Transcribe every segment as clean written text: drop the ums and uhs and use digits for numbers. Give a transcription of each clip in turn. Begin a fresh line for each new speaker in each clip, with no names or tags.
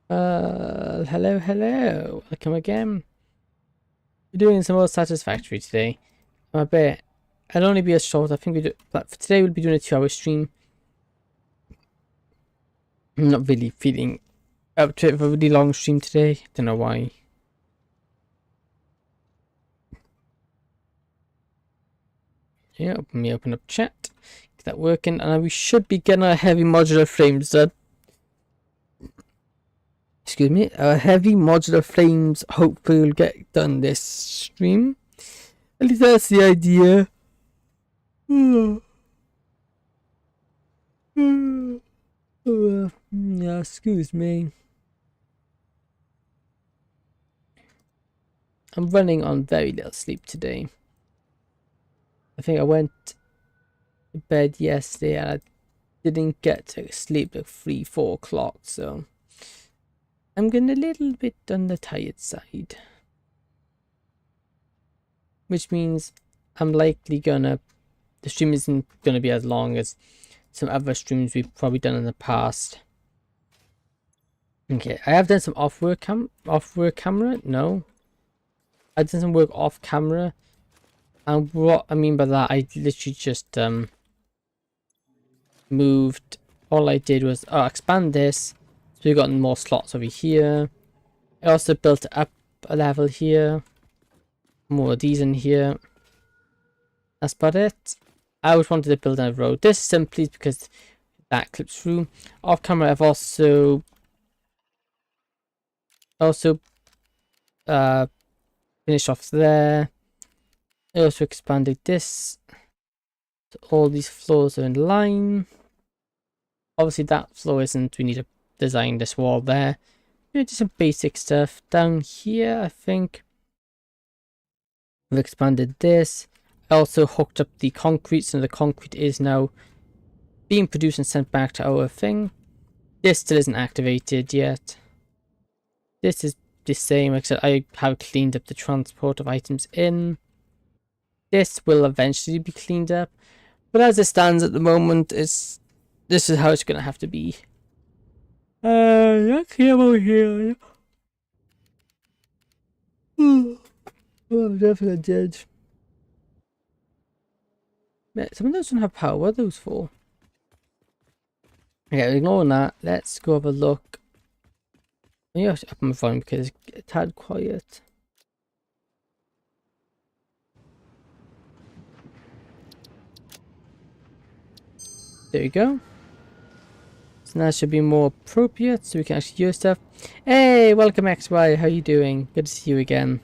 Hello, hello. Welcome again. We're doing some more Satisfactory today. I'm a bit. It'll only be a short. I think we do. But for today, we'll be doing a 2-hour stream. I'm not really feeling up to it for a really long stream today. Don't know why. Yeah, let me open up chat. Get that working, and we should be getting our heavy modular frames done. Excuse me. Our heavy modular frames hopefully will get done this stream. At least that's the idea. Yeah, excuse me. I'm running on very little sleep today. I think I went to bed yesterday and I didn't get to sleep like 3-4 o'clock, so I'm getting a little bit on the tired side. Which means I'm likely the stream isn't gonna be as long as some other streams we've probably done in the past. Okay, I have done some off-work camera. No, I've done some work off camera, and what I mean by that, I literally just moved. All I did was expand this, so we've got more slots over here. I also built up a level here, more of these in here. That's about it. I always wanted to build a road. This simply because that clips through. Off camera, I've also finished off there. I also expanded this, so all these floors are in line. Obviously that floor isn't, we need to design this wall there. Just some basic stuff. Down here I think we've expanded this. I also hooked up the concrete, so the concrete is now being produced and sent back to our thing. This still isn't activated yet. This is the same, except I have cleaned up the transport of items in. This will eventually be cleaned up, but as it stands at the moment, this is how it's gonna have to be. Okay, I'm over here. Oh, I'm definitely dead. Some of those don't have power. What are those for? Okay, ignoring that, let's go have a look. I have to up my phone because it's a tad quiet. There we go. So now it should be more appropriate so we can actually use stuff. Hey, welcome XY, how you doing? Good to see you again.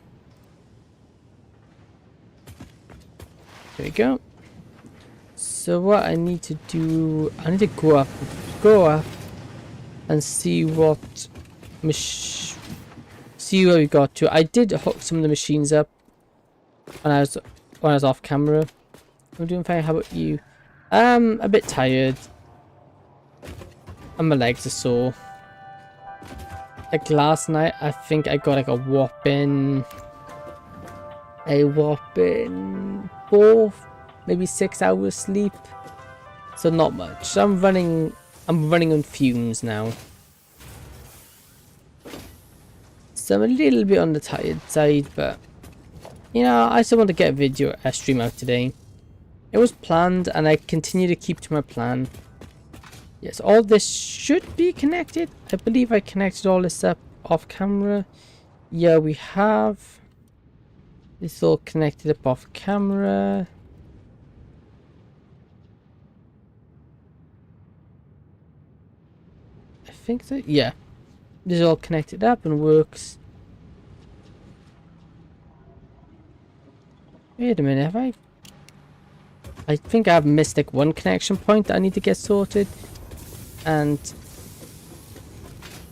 There we go. So what I need to do, I need to go up and see what see where we got to. I did hook some of the machines up when I was off camera. I'm doing fine. How about you? A bit tired. And my legs are sore. Like last night, I think I got like a whopping 4, maybe 6 hours sleep. So not much. So I'm running on fumes now. So I'm a little bit on the tired side, but you know, I still want to get a stream out today. It was planned and I continue to keep to my plan. Yes, all this should be connected. I believe I connected all this up off camera. Yeah, we have. It's all connected up off camera. I think so. Yeah. This is all connected up and works. Wait a minute, have I think I have missed like one connection point that I need to get sorted. And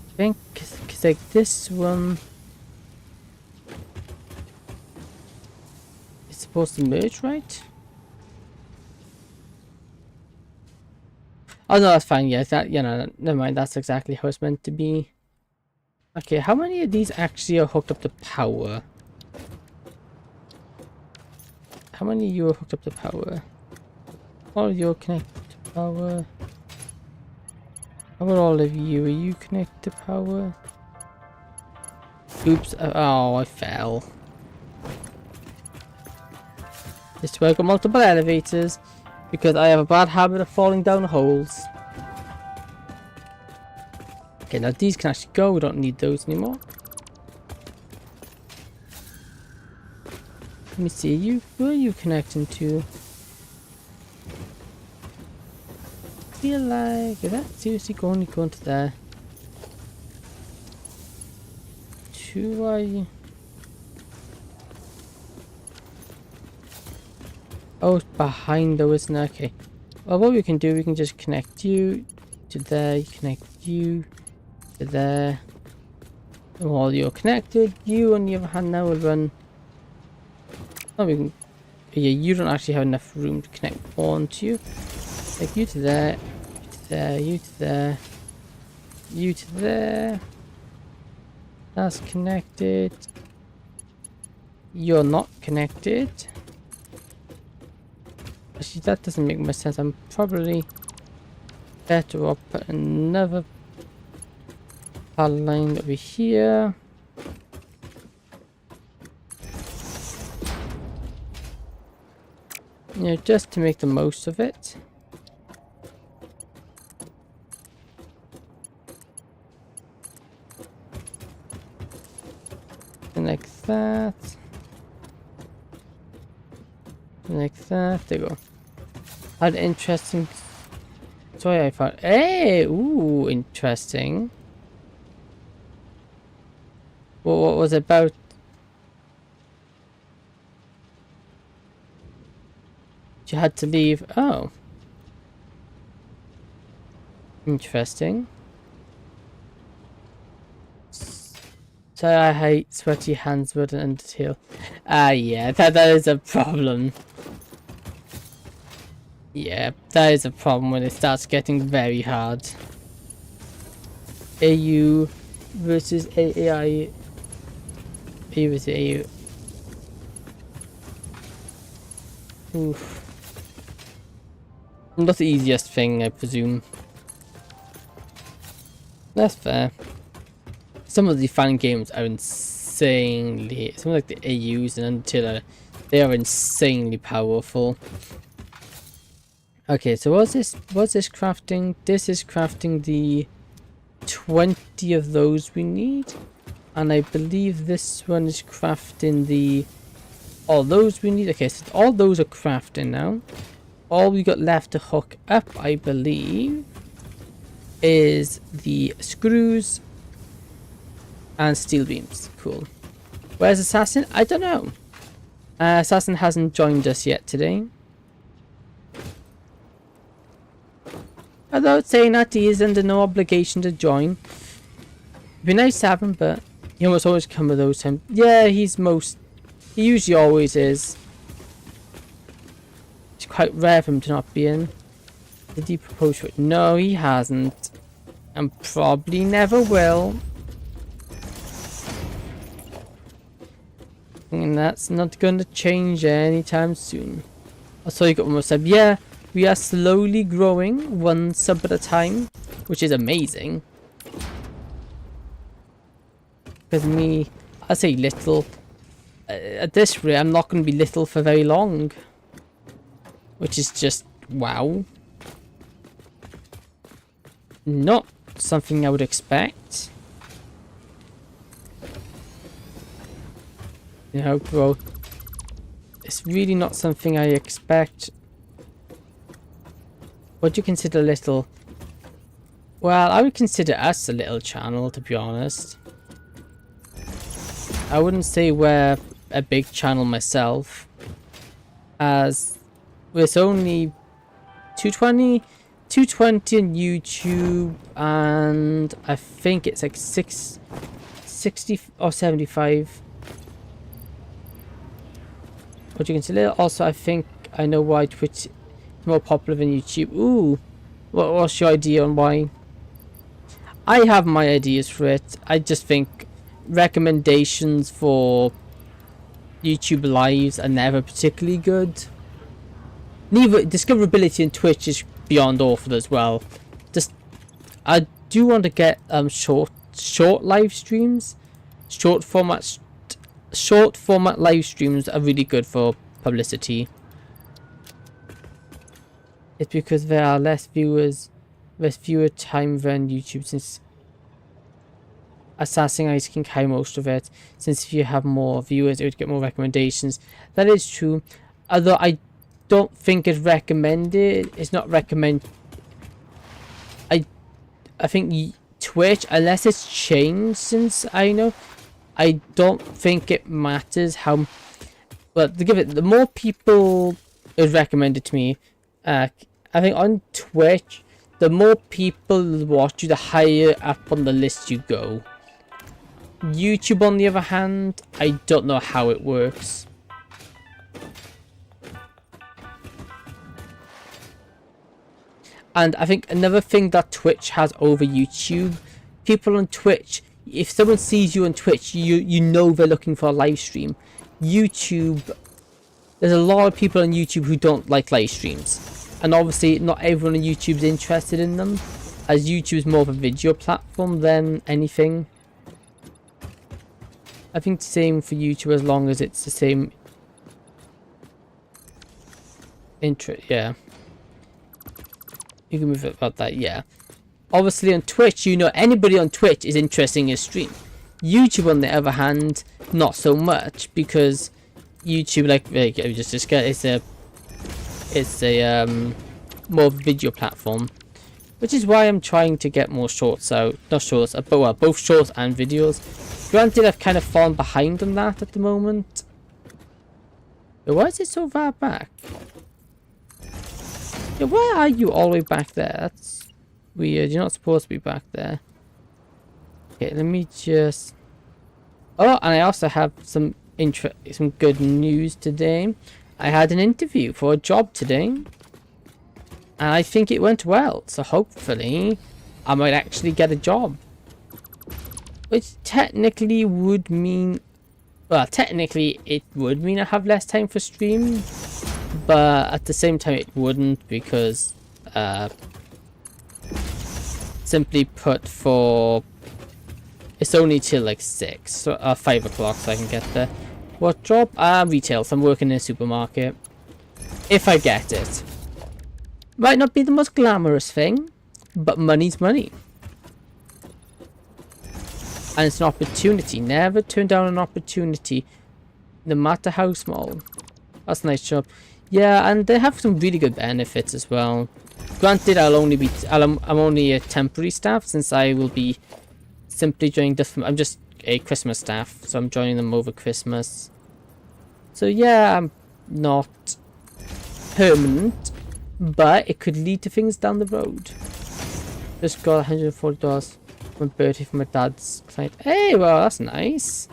I think cause like this one is supposed to merge, right? Oh no, that's fine. Yeah, that, you know, never mind. That's exactly how it's meant to be. Okay, how many of these actually are hooked up to power? How many of you are hooked up to power? All of you are connected to power. How about all of you? Are you connected to power? Oops. Oh, I fell. This is where I got multiple elevators because I have a bad habit of falling down holes. Okay, now these can actually go. We don't need those anymore. Let me see. You, where are you connecting to? Feel like, is that seriously going to there? Oh, it's behind though, isn't it? Okay. Well, what we can do, we can just connect you to there, connect you to there. And while you're connected, you on the other hand now will run. Oh, we can. Yeah, you don't actually have enough room to connect onto you. Like you to there, you to there, you to there, you to there. That's connected. You're not connected. Actually, that doesn't make much sense. I'm probably better off putting another power line over here. You know, just to make the most of it. And like that. And like that. There you go. Had interesting. Sorry, I found. Hey! Ooh, interesting. Well, what was it about? You had to leave. Oh. Interesting. So I hate sweaty hands with an Undertale. Yeah, that is a problem. Yeah, that is a problem when it starts getting very hard. AU versus AAI. AU versus AU. Oof. Not the easiest thing, I presume. That's fair. Some of the fan games are insanely. Some like the AUs and Undertale, they are insanely powerful. Okay, so what's this crafting? This is crafting the 20 of those we need. And I believe this one is crafting the all those we need. Okay, so all those are crafting now. All we got left to hook up, I believe, is the screws and steel beams. Cool. Where's Assassin? I don't know. Assassin hasn't joined us yet today. Although saying that he is under no obligation to join. It'd be nice to have him, but he almost always come with those times. Yeah, he usually always is. It's quite rare for him to not be in. Did he propose for it? No, he hasn't. And probably never will. And that's not going to change anytime soon. I saw you got one more sub. Yeah, we are slowly growing, one sub at a time, which is amazing. Because I say little. At this rate, I'm not going to be little for very long. Which is just, wow. Not something I would expect. You know, bro. It's really not something I expect. What do you consider little? Well, I would consider us a little channel, to be honest. I wouldn't say we're a big channel myself, as it's only 220 on YouTube, and I think it's like 60 or 75. What do you consider? Also, I think I know why Twitch is more popular than YouTube. Ooh, what's your idea on why? I have my ideas for it. I just think recommendations for YouTube lives are never particularly good. Neither discoverability in Twitch is beyond awful as well. Just I do want to get short live streams, short format live streams are really good for publicity. It's because there are less viewer time than YouTube, since Assassin's can carry most of it. Since if you have more viewers, it would get more recommendations. That is true, although I don't think it's recommended. It's not recommend. I think Twitch, unless it's changed since I know, I don't think it matters how. But to give it, the more people is recommended to me, I think on Twitch, the more people watch you, the higher up on the list you go. YouTube, on the other hand, I don't know how it works. And I think another thing that Twitch has over YouTube, people on Twitch, if someone sees you on Twitch, you know they're looking for a live stream. YouTube, there's a lot of people on YouTube who don't like live streams. And obviously not everyone on YouTube is interested in them, as YouTube is more of a video platform than anything. I think the same for YouTube, as long as it's the same interest. Yeah, you can move it about that. Yeah, obviously on Twitch, you know, anybody on Twitch is interested in your stream. YouTube, on the other hand, not so much, because YouTube, like it's a more video platform, which is why I'm trying to get more shorts out. Not shorts, but well, both shorts and videos. Granted, I've kind of fallen behind on that at the moment. But why is it so far back? Yeah, why are you all the way back there? That's weird. You're not supposed to be back there. Okay, let me just... Oh, and I also have some good news today. I had an interview for a job today, and I think it went well. So hopefully, I might actually get a job. Which technically would mean... Well, technically it would mean I have less time for stream, but at the same time it wouldn't, because simply put, for it's only till like 6 or 5 o'clock, so I can get there. What job? Retail. So I'm working in a supermarket. If I get it. Might not be the most glamorous thing, but money's money. And it's an opportunity. Never turn down an opportunity, no matter how small. That's a nice job. Yeah, and they have some really good benefits as well. Granted, I'm only a temporary staff, since I will be simply joining I'm just a Christmas staff, so I'm joining them over Christmas. So yeah, I'm not permanent, but it could lead to things down the road. Just got $140 for my birthday from my dad's client. Hey, well, that's nice.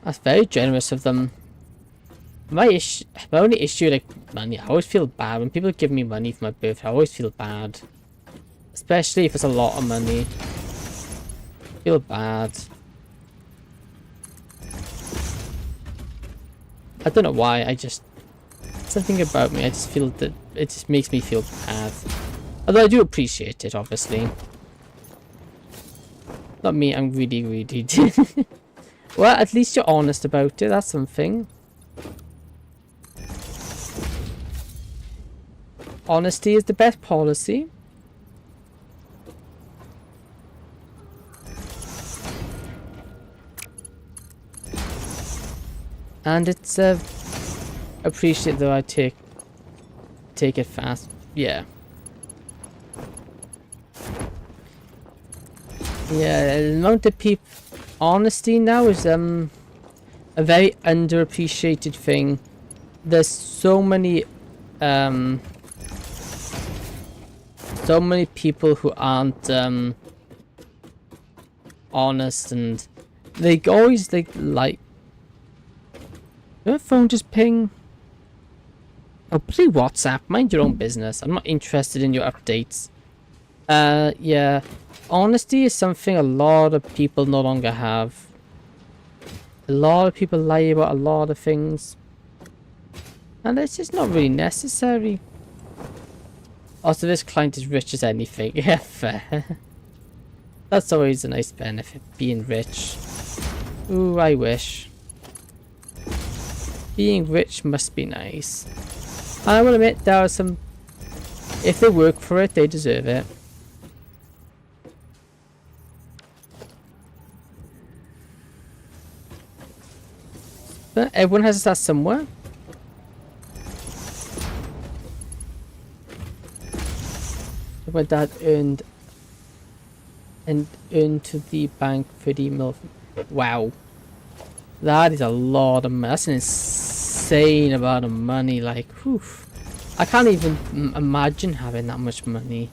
That's very generous of them. My only issue, like money, I always feel bad when people give me money for my birthday. I always feel bad, especially if it's a lot of money. I feel bad. I don't know why. I just, something about me. I just feel that it just makes me feel bad. Although I do appreciate it, obviously. Not me. I'm really. Well, at least you're honest about it. That's something. Honesty is the best policy. And it's appreciate that I take it fast. Yeah. Yeah, the amount of people, honesty now is a very underappreciated thing. There's so many people who aren't honest, and they always like your phone just ping. Oh, please WhatsApp. Mind your own business. I'm not interested in your updates. Yeah. Honesty is something a lot of people no longer have. A lot of people lie about a lot of things. And it's just not really necessary. Also, this client is rich as anything. Yeah, fair. That's always a nice benefit, being rich. Ooh, I wish. Being rich must be nice. I will admit, there are some... If they work for it, they deserve it. But everyone has to start somewhere. My dad earned to the bank 30 mil. Wow, that is a lot of money. That's an insane amount of money. Like, whew. I can't even imagine having that much money.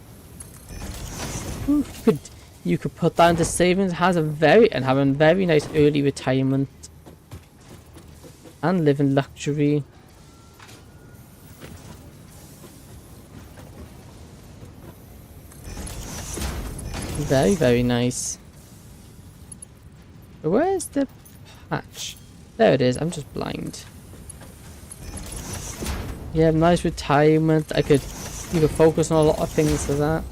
Whew. You could put that into savings, have a very nice early retirement, and live in luxury. Very, very nice. Where's the patch? There it is. I'm just blind. Yeah, nice retirement. You could focus on a lot of things for that.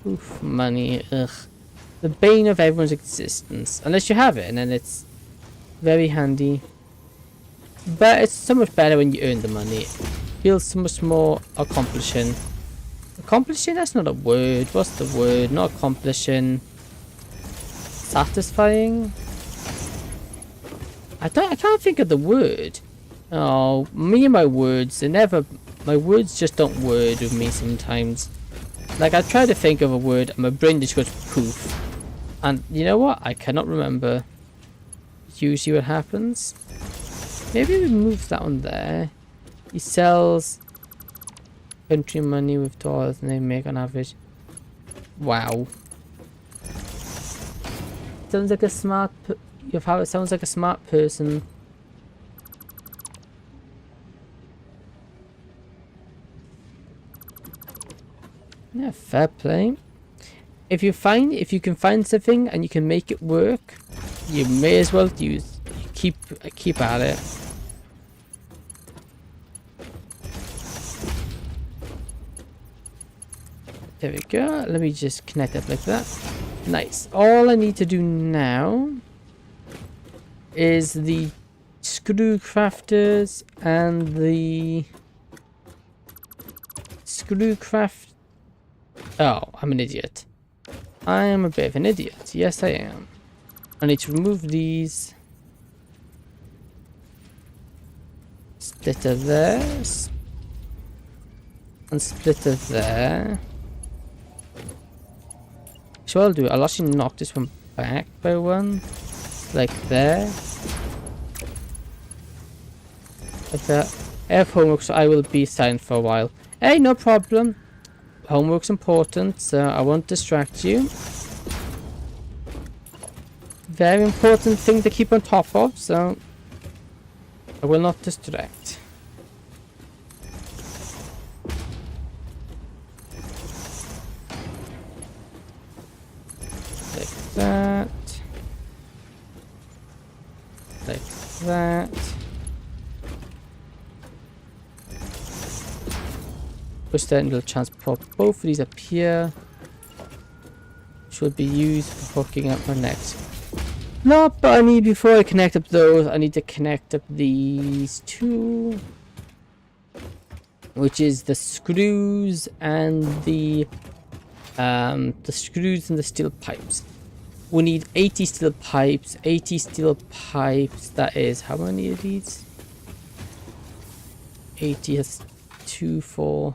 Oof, money. Ugh. The bane of everyone's existence. Unless you have it, and then it's very handy. But it's so much better when you earn the money. It feels so much more accomplishing. Accomplishing? That's not a word. What's the word? Not accomplishing. Satisfying? I can't think of the word. Oh, me and my words, my words just don't word with me sometimes. Like, I try to think of a word and my brain just goes poof. And you know what? I cannot remember. Usually what happens. Maybe we move that one there. He sells country money with dollars and they make on average. Wow. Sounds like a smart sounds like a smart person. Yeah, fair play. If you can find something and you can make it work, you may as well keep at it. There we go. Let me just connect it like that. Nice. All I need to do now is the screw crafters and the screw craft. Oh, I'm an idiot. I am a bit of an idiot. Yes, I am. I need to remove these. Splitter there. And splitter there. So I'll do. I'll actually knock this one back by one. Like there. Like that. I have homework, so I will be silent for a while. Hey, no problem. Homework's important, so I won't distract you. Very important thing to keep on top of, so I will not distract. Like that. Like that. Push that into the transport. Both of these up here should be used for hooking up my next. No, but I need, before I connect up those, I need to connect up these two, which is the screws and the screws and the steel pipes. We need 80 steel pipes. 80 steel pipes. That is how many of these? 80 has 2, 4.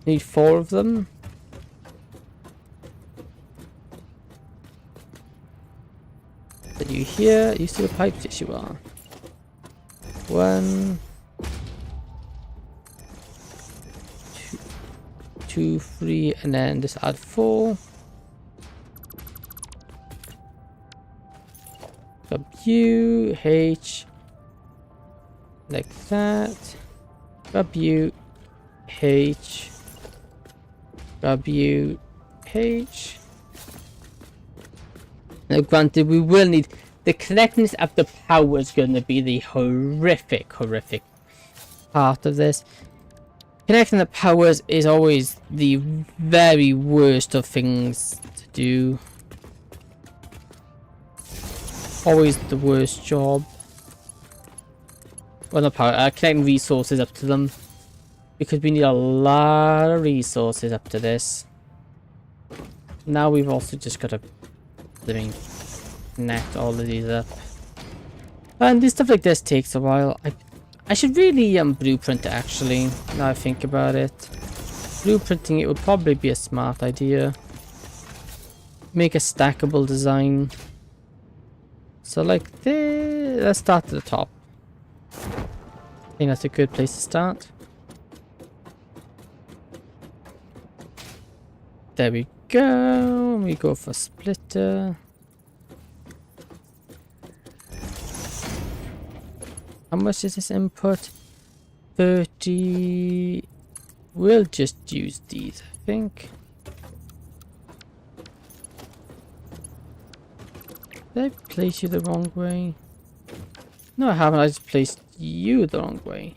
Need 4 of them. Are you here? Are you still pipes? Yes, you are. 1, 2, 3, and then just add 4. W, H, like that. W, H, W, H. Now granted, we will need the connectedness of the power is going to be the horrific part of this. Connecting the powers is always the very worst of things to do. Always the worst job. Well, not power, connecting resources up to them. Because we need a lot of resources up to this. Now we've also just got to connect all of these up. And this stuff like this takes a while. I should really blueprint it actually, now I think about it. Blueprinting it would probably be a smart idea. Make a stackable design. So like this, let's start at the top. I think that's a good place to start. There we go. We go for splitter. How much is this input? 30. We'll just use these, I think. Did I place you the wrong way? No, I haven't. I just placed you the wrong way.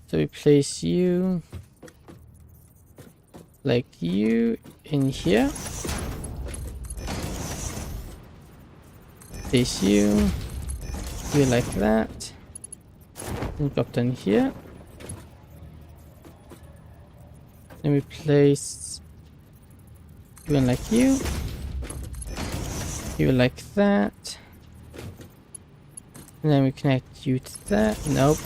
So we place you like you in here. Place you like that. And drop down here. Then we place you in like you like that. And then we connect you to that. Nope.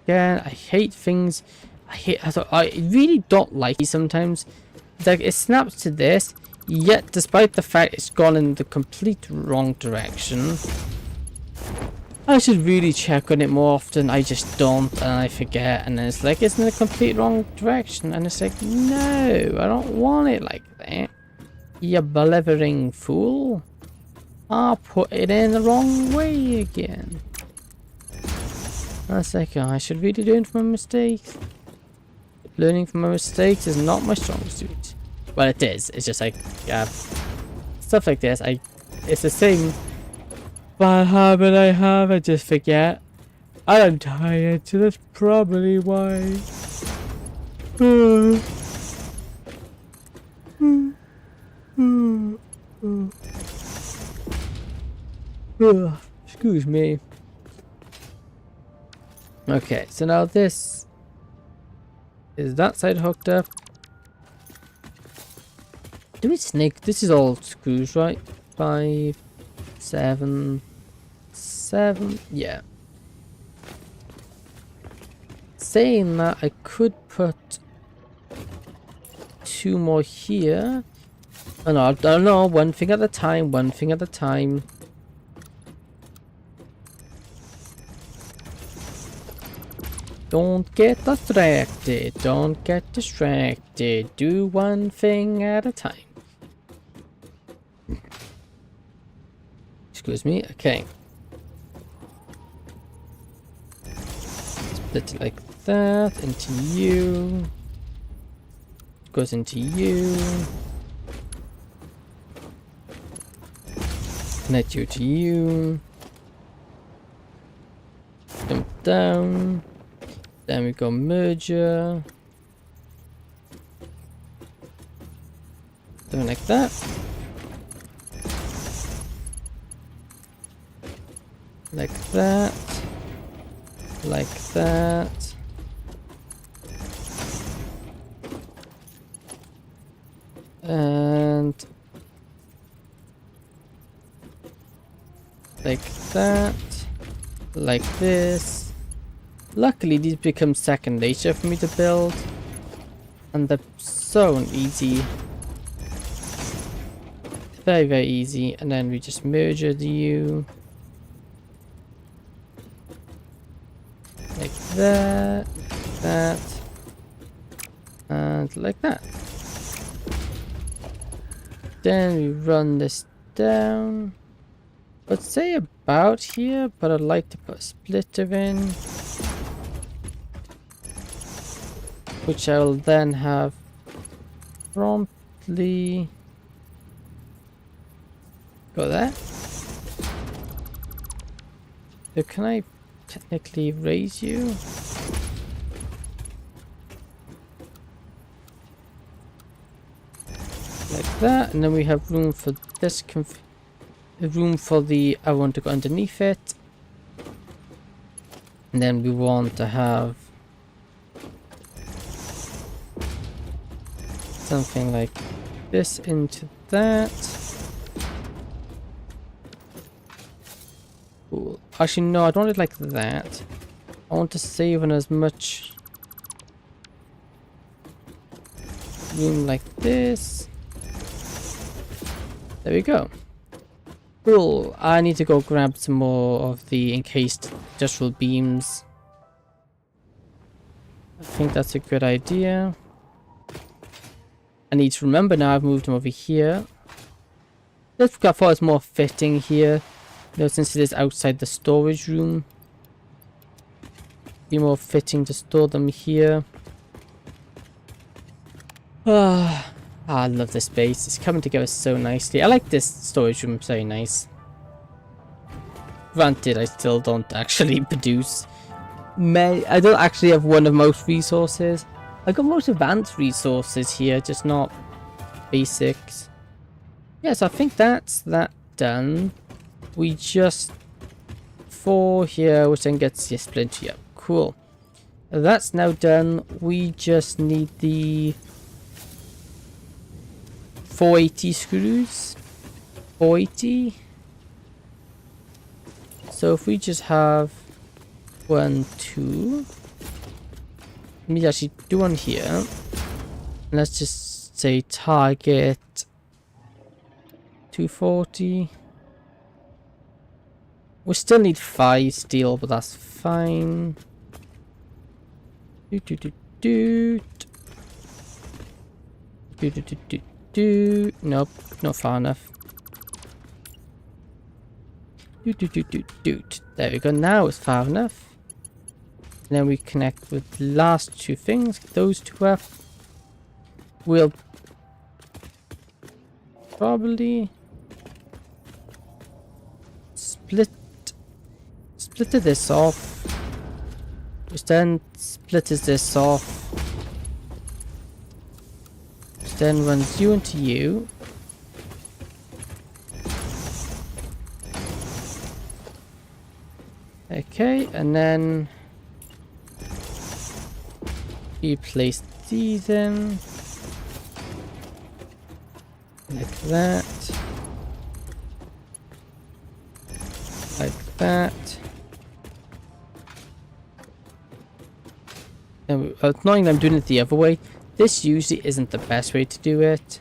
Again, I hate things. I really don't like it sometimes. Like it snaps to this, yet despite the fact it's gone in the complete wrong direction. I should really check on it more often. I just don't, and I forget, and then it's like it's in the complete wrong direction, and it's like, no, I don't want it like that. You blithering fool. I'll put it in the wrong way again. That's like, I should really learn from my mistakes. Learning from my mistakes is not my strong suit. Well, it is. It's just like, stuff like this. It's the same bad habit I have. I just forget. And I'm tired, so that's probably why. Excuse me. Okay, so now this is that side hooked up. Do we snake? This is all screws, right? 5, 7, 7. Yeah. Saying that, I could put 2 more here. Oh no, I don't know. One thing at a time. One thing at a time. Don't get distracted. Don't get distracted. Do one thing at a time. Excuse me. Okay. Split it like that into you. Goes into you. Connect you to you. Jump down. Then we go merger. Doing like that. Like that. Like that. And like that. Like this. Luckily, these become second nature for me to build, and they're so easy. Very, very easy. And then we just merge you like that, and like that. Then we run this down. Let's say about here, but I'd like to put a splitter in, which I will then have promptly Go there. So can I technically raise you? Like that, and then we have room for this room for the I want to go underneath it. And then we want to have something like this into that. Cool. Actually, no, I don't want it like that. I want to save on as much room like this. There we go. Cool. I need to go grab some more of the encased industrial beams. I think that's a good idea. I need to remember now I've moved them over here. I thought it was more fitting here. You know, since it is outside the storage room. Be more fitting to store them here. I love this space. It's coming together so nicely. I like this storage room. It's very nice. Granted, I still don't actually produce. I don't actually have one of most resources. I got most advanced resources here, just not basics. Yeah, so I think that's that done. We just 4 here, which then gets your splinter. Yeah, cool. That's now done. We just need the 480 screws. 480. So if we just have 1, 2. Let me actually do one here. Let's just say target 240. We still need 5 steel, but that's fine. Nope, not far enough. There we go. Now it's far enough. And then we connect with the last 2 things. Those 2 up. We'll probably split this off. Which then splitters this off. Which then runs you into you. Okay, and then you place these in like that, like that. And knowing I'm doing it the other way, this usually isn't the best way to do it.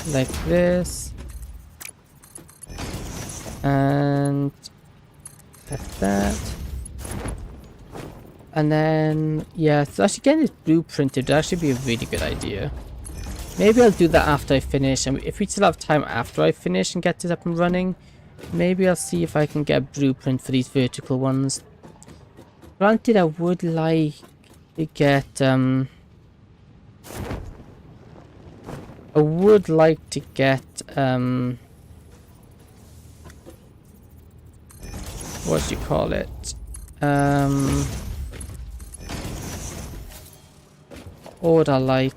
Like this. And like that. And then, yeah, so actually getting this blueprinted would actually be a really good idea. Maybe I'll do that after I finish, and if we still have time after I finish and get this up and running, maybe I'll see if I can get a blueprint for these vertical ones. Granted, I would like to get, what do you call it? What would I like?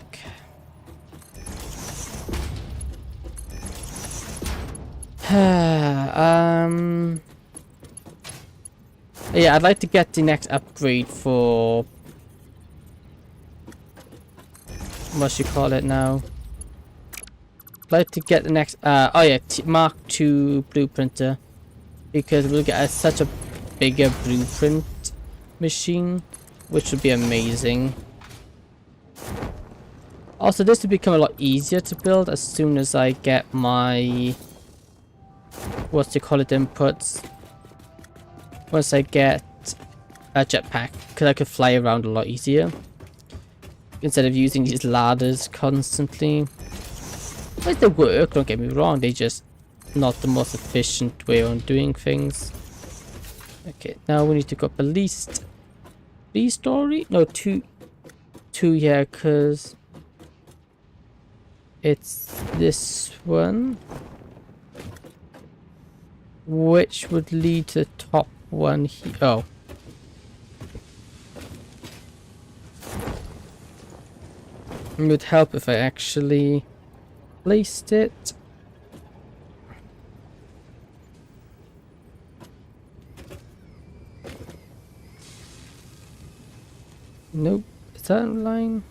Yeah, I'd like to get the next upgrade for what you call it now. I'd like to get the next oh yeah, Mark II blueprinter, because we'll get such a bigger blueprint machine, which would be amazing. Also, this will become a lot easier to build as soon as I get my inputs. Once I get a jetpack, because I could fly around a lot easier instead of using these ladders constantly. But they work, don't get me wrong, they're just not the most efficient way on doing things. Okay, now we need to go up at least 3 story? No, 2, yeah, because it's this one, which would lead to the top one here. Oh. It would help if I actually placed it. Nope. Is that in line?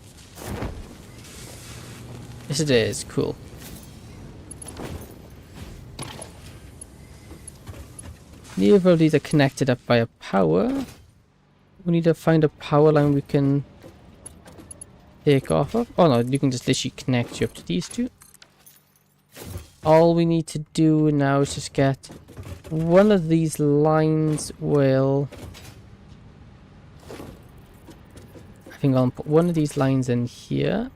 Yes, it is. Cool. Neither of these are connected up by a power. We need to find a power line we can take off of. Oh no, you can just literally connect you up to these two. All we need to do now is just get one of these lines will... I think I'll put one of these lines in here.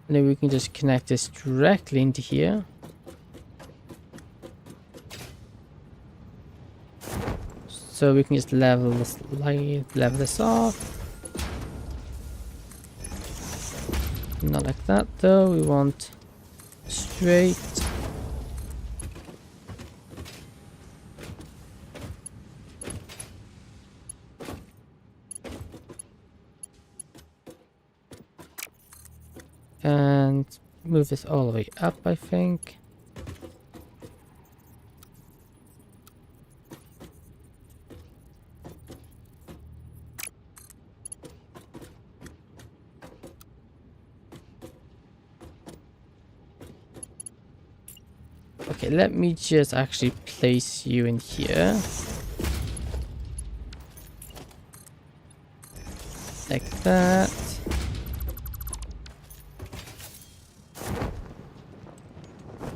And then we can just connect this directly into here. So we can just level this line, level this off. Not like that though, we want straight. And move this all the way up, I think. Okay, let me just actually place you in here. Like that.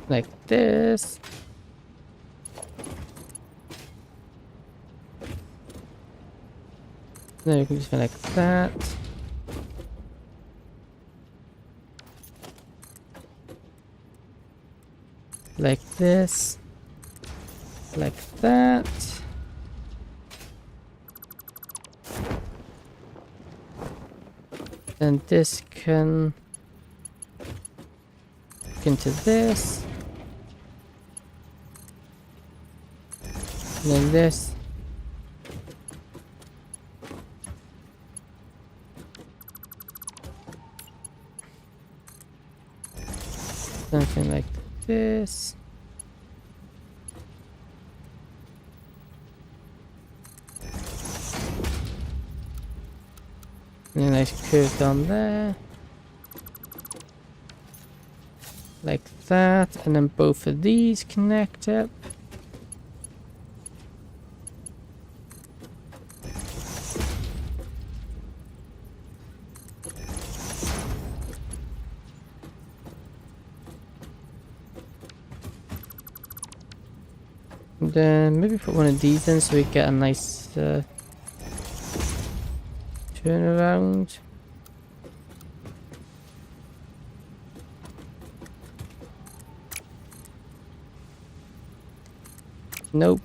Like this. Then we can just go like that. Like this. Like that. And this can hook into this. And then this. Something like this. And a nice curve down there. Like that. And then both of these connect up. And then maybe put one of these in so we get a nice turnaround. Nope.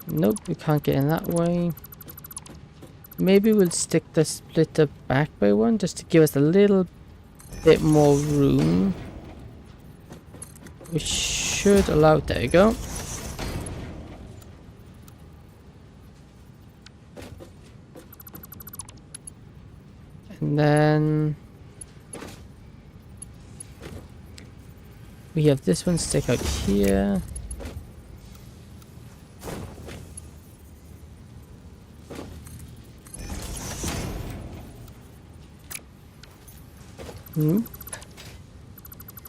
Nope, we can't get in that way. Maybe we'll stick the splitter back by one just to give us a little bit more room. We should allow, there you go. And then we have this one stick out here.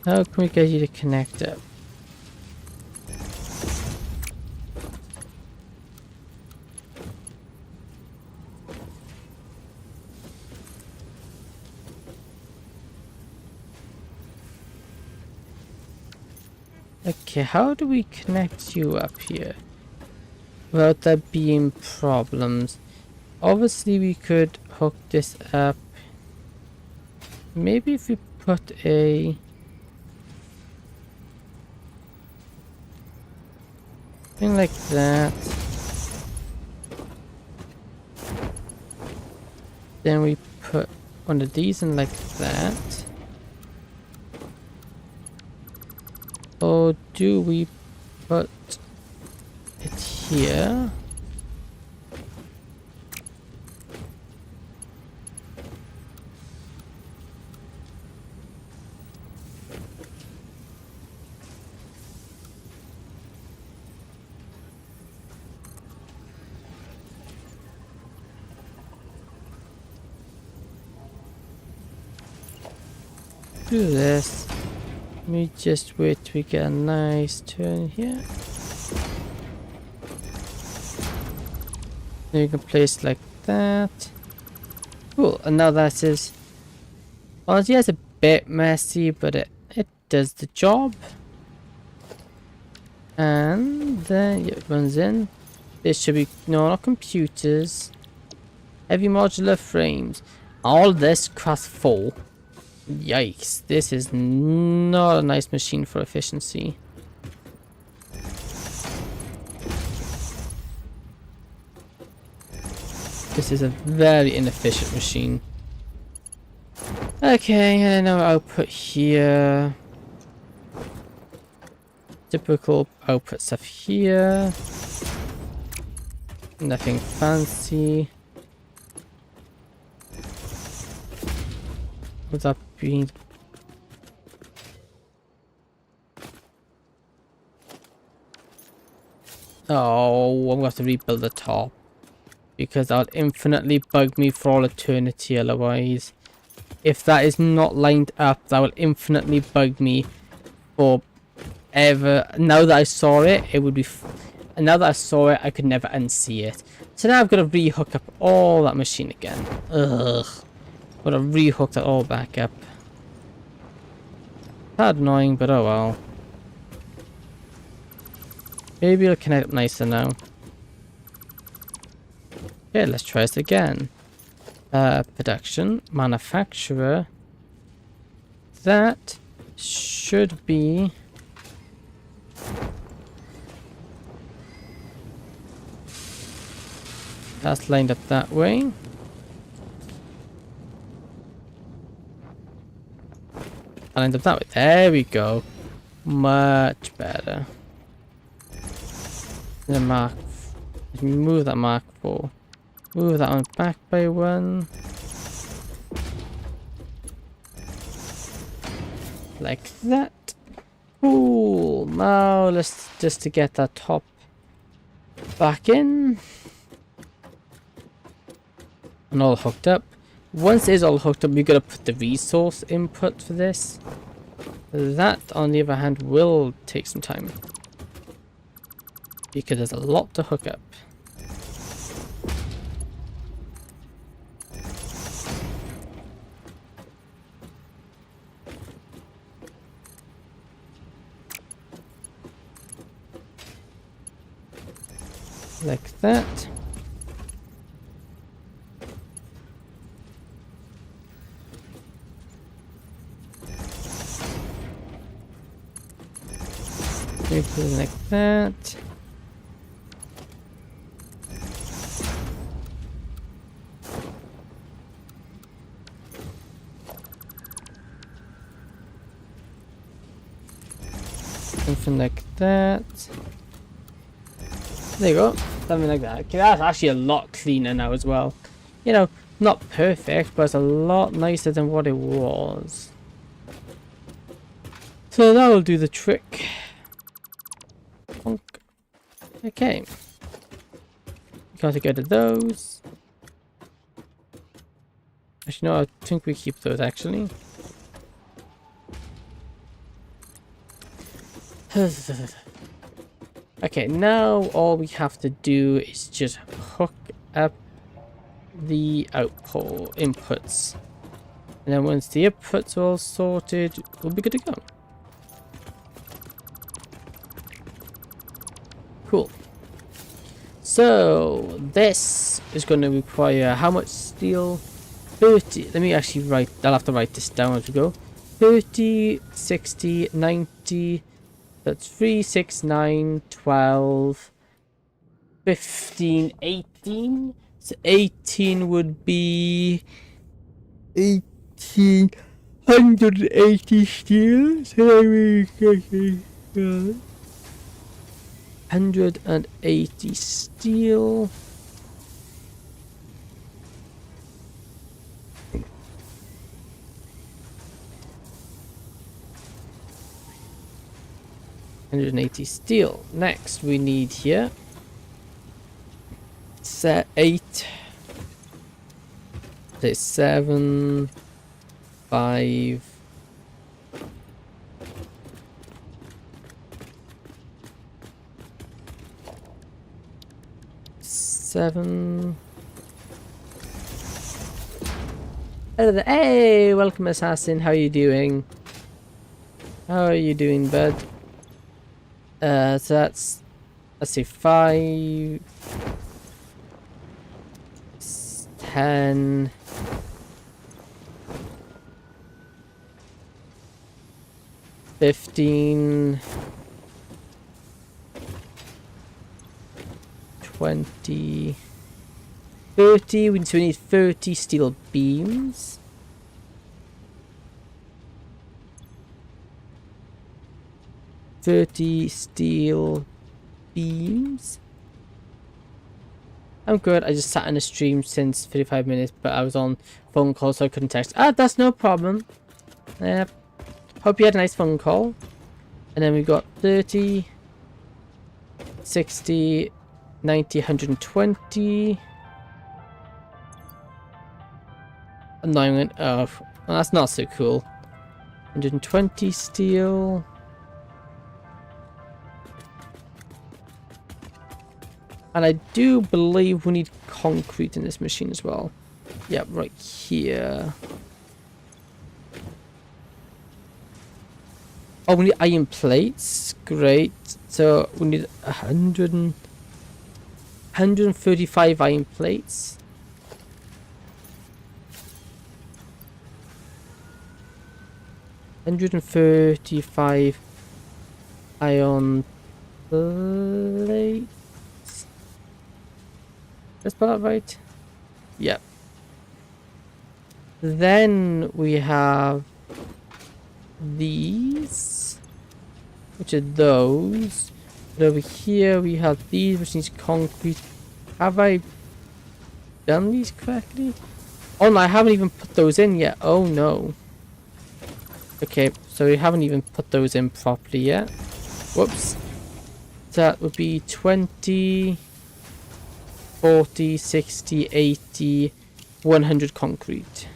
How can we get you to connect up? Okay, how do we connect you up here without there being problems? Obviously we could hook this up. Maybe if we put a... Something like that. Then we put one of these in like that. Or do we put it here? Do this. Let me just wait till we get a nice turn here. Then you can place it like that. Cool, and now that is... well, yeah, it's a bit messy, but it does the job. And then it runs in. This should be... no, not computers. Heavy modular frames. All this costs 4. Yikes, this is not a nice machine for efficiency. This is a very inefficient machine. Okay, and then our output here. Typical output stuff here. Nothing fancy. Would that be... oh, I'm going to have to rebuild the top. Because that'll infinitely bug me for all eternity otherwise. If that is not lined up, that will infinitely bug me for ever. Now that I saw it, it would be... and now that I saw it, I could never unsee it. So now I've got to re-hook up all that machine again. Ugh. Got to re-hook that all back up. That's annoying, but oh well. Maybe it'll connect nicer now. Okay, let's try this again. Production, manufacturer. That should be... that's lined up that way. Lined up that way. There we go. Much better. The mark. Move that mark 4. Move that one back by 1. Like that. Cool. Now let's just to get that top back in. And all hooked up. Once it's all hooked up, we're going to put the resource input for this. That, on the other hand, will take some time. Because there's a lot to hook up. Like that. Maybe like that. Something like that. There you go. Something like that. Okay, that's actually a lot cleaner now as well. You know, not perfect, but it's a lot nicer than what it was. So that will do the trick. Okay. Gotta get to those. Actually, no, I think we keep those actually. Okay, now all we have to do is just hook up the output inputs. And then once the inputs are all sorted, we'll be good to go. Cool. So this is going to require how much steel? 30. Let me actually write. I'll have to write this down as we go. 30, 60, 90, That's 3, 6, 9, 12, 15, 18. So 18 would be 1880 steel. So then we get 180 steel. $180 steel. Next we need here set 8. Say 7, 5, 7. Hello there. Hey, welcome Assassin. How are you doing? How are you doing, bud? So that's, let's see, 5, 10, 15, 20, 30. We need 30 steel beams. 30 steel beams. I'm good. I just sat in a stream since 35 minutes, but I was on phone call, so I couldn't text. Ah, that's no problem. Yep. Hope you had a nice phone call. And then we got 30, 60, 90, 120. Annoying. Oh, well, that's not so cool. 120 steel. And I do believe we need concrete in this machine as well. Yep, right here. Oh, we need iron plates. Great. So we need 135 iron plates. $135 iron plates. Let's put that right. Yep. Then we have these, which are those. But over here we have these, which needs concrete. Have I done these correctly? Oh no, I haven't even put those in yet. Oh no. Okay, so we haven't even put those in properly yet. Whoops. That would be 20, 40, 60, 80, 100 concrete.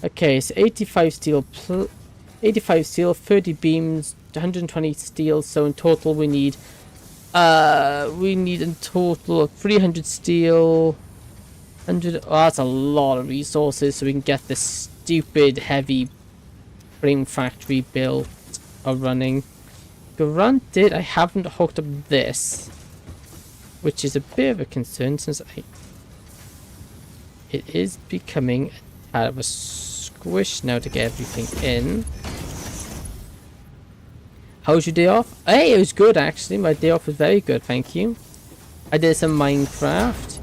Okay, so 85 steel, 85 steel, 30 beams, 120 steel. So in total, we need in total 300 steel. 100. Oh, that's a lot of resources, so we can get this stupid heavy frame factory built or running. Granted, I haven't hooked up this, which is a bit of a concern since it is becoming a tad of a squish now to get everything in. How was your day off? Hey, it was good actually. My day off was very good, thank you. I did some Minecraft.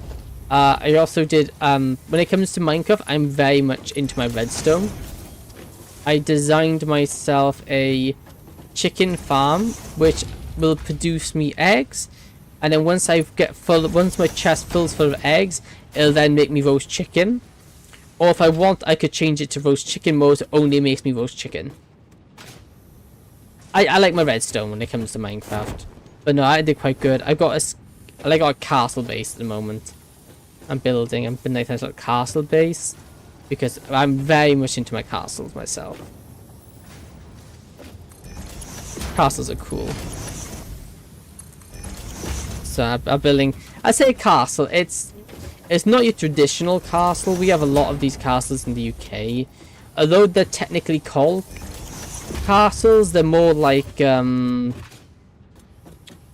I also did, when it comes to Minecraft, I'm very much into my redstone. I designed myself a chicken farm, which will produce me eggs. And then once once my chest fills full of eggs, it'll then make me roast chicken. Or if I want, I could change it to roast chicken mode, so it only makes me roast chicken. I like my redstone when it comes to Minecraft. But no, I did quite good. I got a castle base at the moment. I'm building a nice little castle base because I'm very much into my castles myself. Castles are cool. So I'm building. I say castle. It's not your traditional castle. We have a lot of these castles in the UK. Although they're technically called castles, they're more like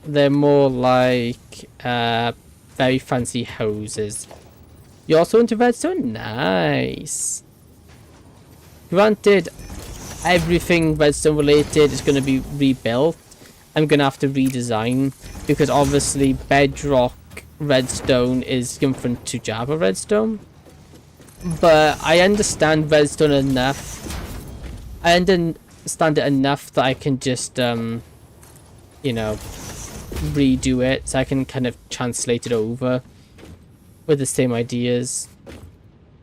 They're more like very fancy houses. You're also into redstone? Nice. Granted, everything redstone related is going to be rebuilt. I'm going to have to redesign because obviously bedrock redstone is different to Java redstone. But I understand redstone enough. I understand it enough that I can just, you know, redo it. So I can kind of translate it over with the same ideas.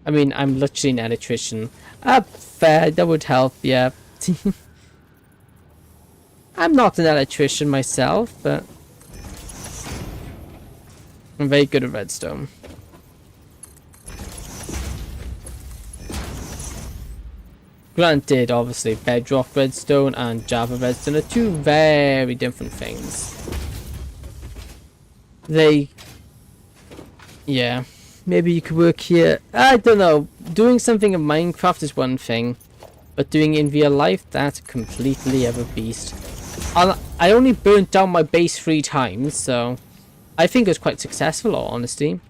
I mean, I'm literally an electrician. Fair, that would help, yeah. I'm not an electrician myself, but I'm very good at redstone. Granted, obviously, bedrock redstone and Java redstone are two very different things. Yeah, maybe you could work here. I don't know. Doing something in Minecraft is one thing, but doing it in real life, that's completely other beast. I only burnt down my base 3 times, so I think it was quite successful, honestly.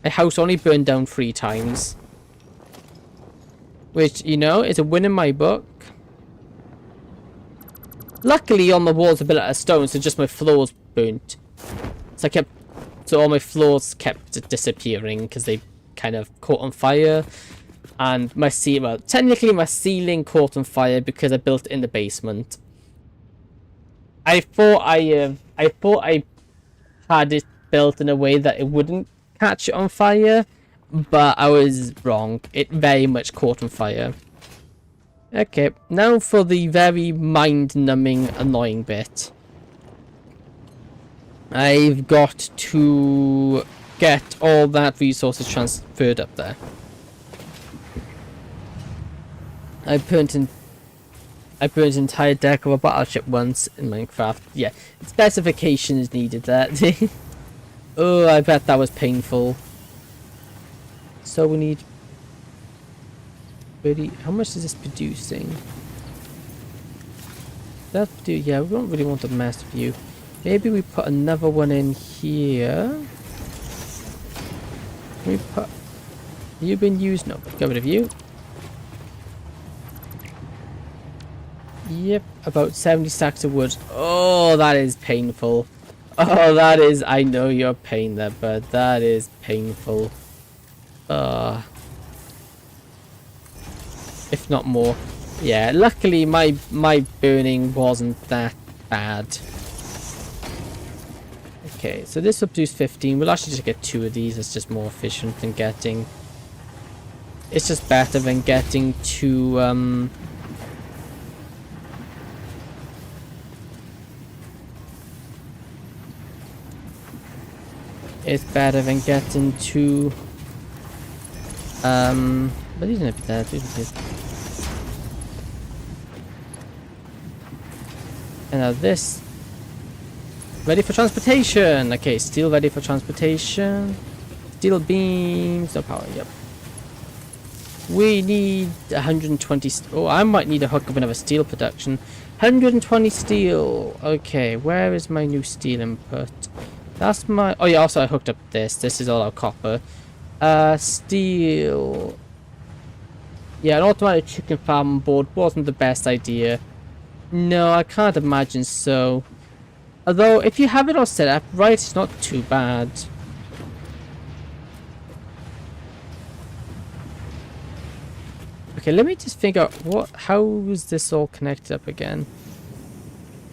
My house only burned down 3 times. Which, you know, is a win in my book. Luckily, on the walls are built out of stone, so just my floors burnt. So all my floors kept disappearing because they kind of caught on fire. And my technically my ceiling caught on fire because I built it in the basement. I thought I had it built in a way that it wouldn't catch on fire, but I was wrong. It very much caught on fire. Okay, now for the very mind-numbing, annoying bit. I've got to get all that resources transferred up there. I burnt an entire deck of a battleship once in Minecraft. Yeah, specification is needed there. Oh, I bet that was painful. So we need 30. How much is this producing? Yeah, we don't really want a massive view. Maybe we put another one in here. Can we put... You been used? No, get rid of you. Yep, about 70 stacks of wood. Oh, that is painful. Oh, that is... I know your pain there, but that is painful. If not more. Yeah, luckily my burning wasn't that bad. Okay, so this will produce 15. We'll actually just get 2 of these. It's just more efficient than getting... It's just better than getting 2, It's better than getting 2... But these don't be that. And now this... Ready for transportation! Okay, steel ready for transportation. Steel beams, no power, yep. We need 120... Oh, I might need to hook up another steel production. 120 steel! Okay, where is my new steel input? That's my... Oh yeah, also I hooked up this. This is all our copper. Steel... Yeah, an automatic chicken farm board wasn't the best idea. No, I can't imagine so. Although, if you have it all set up right, it's not too bad. Okay, let me just figure out how is this all connected up again.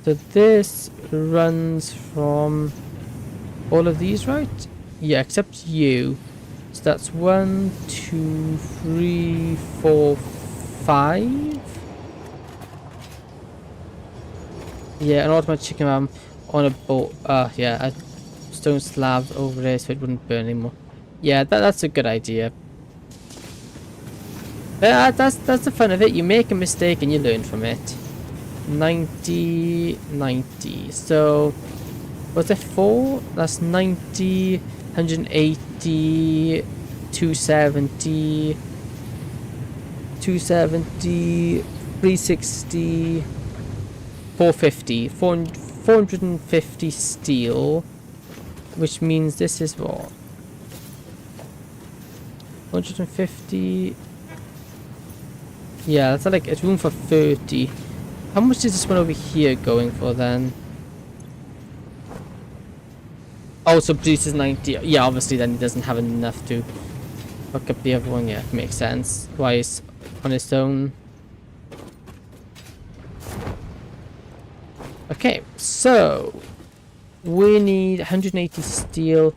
So this runs from all of these, right? Yeah, except you. So that's 1, 2, 3, 4, 5. Yeah, an automatic chicken farm on a boat. Yeah, a stone slab over there so it wouldn't burn anymore. Yeah, that's a good idea. But that's the fun of it. You make a mistake and you learn from it. 90, 90. So, was it 4? That's 90, 180, 270, 270, 360, 450, 450 steel, which means this is what? 150. Yeah, that's like it's room for 30. How much is this one over here going for then? Oh, so produces 90. Yeah, obviously then he doesn't have enough to hook up the other one. Yeah, makes sense. Why it's on its own. Okay, so we need 180 steel.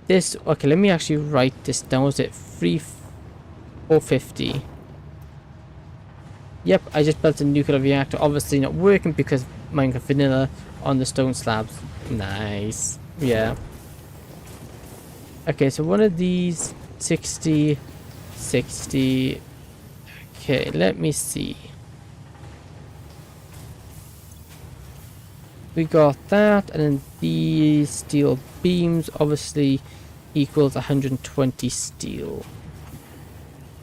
This, okay, let me actually write this down. Was it 450? Yep, I just built a nuclear reactor. Obviously not working because Minecraft Vanilla on the stone slabs. Nice. Yeah. Okay, so one of these 60, 60. Okay, let me see. We got that, and then these steel beams obviously equals 120 steel.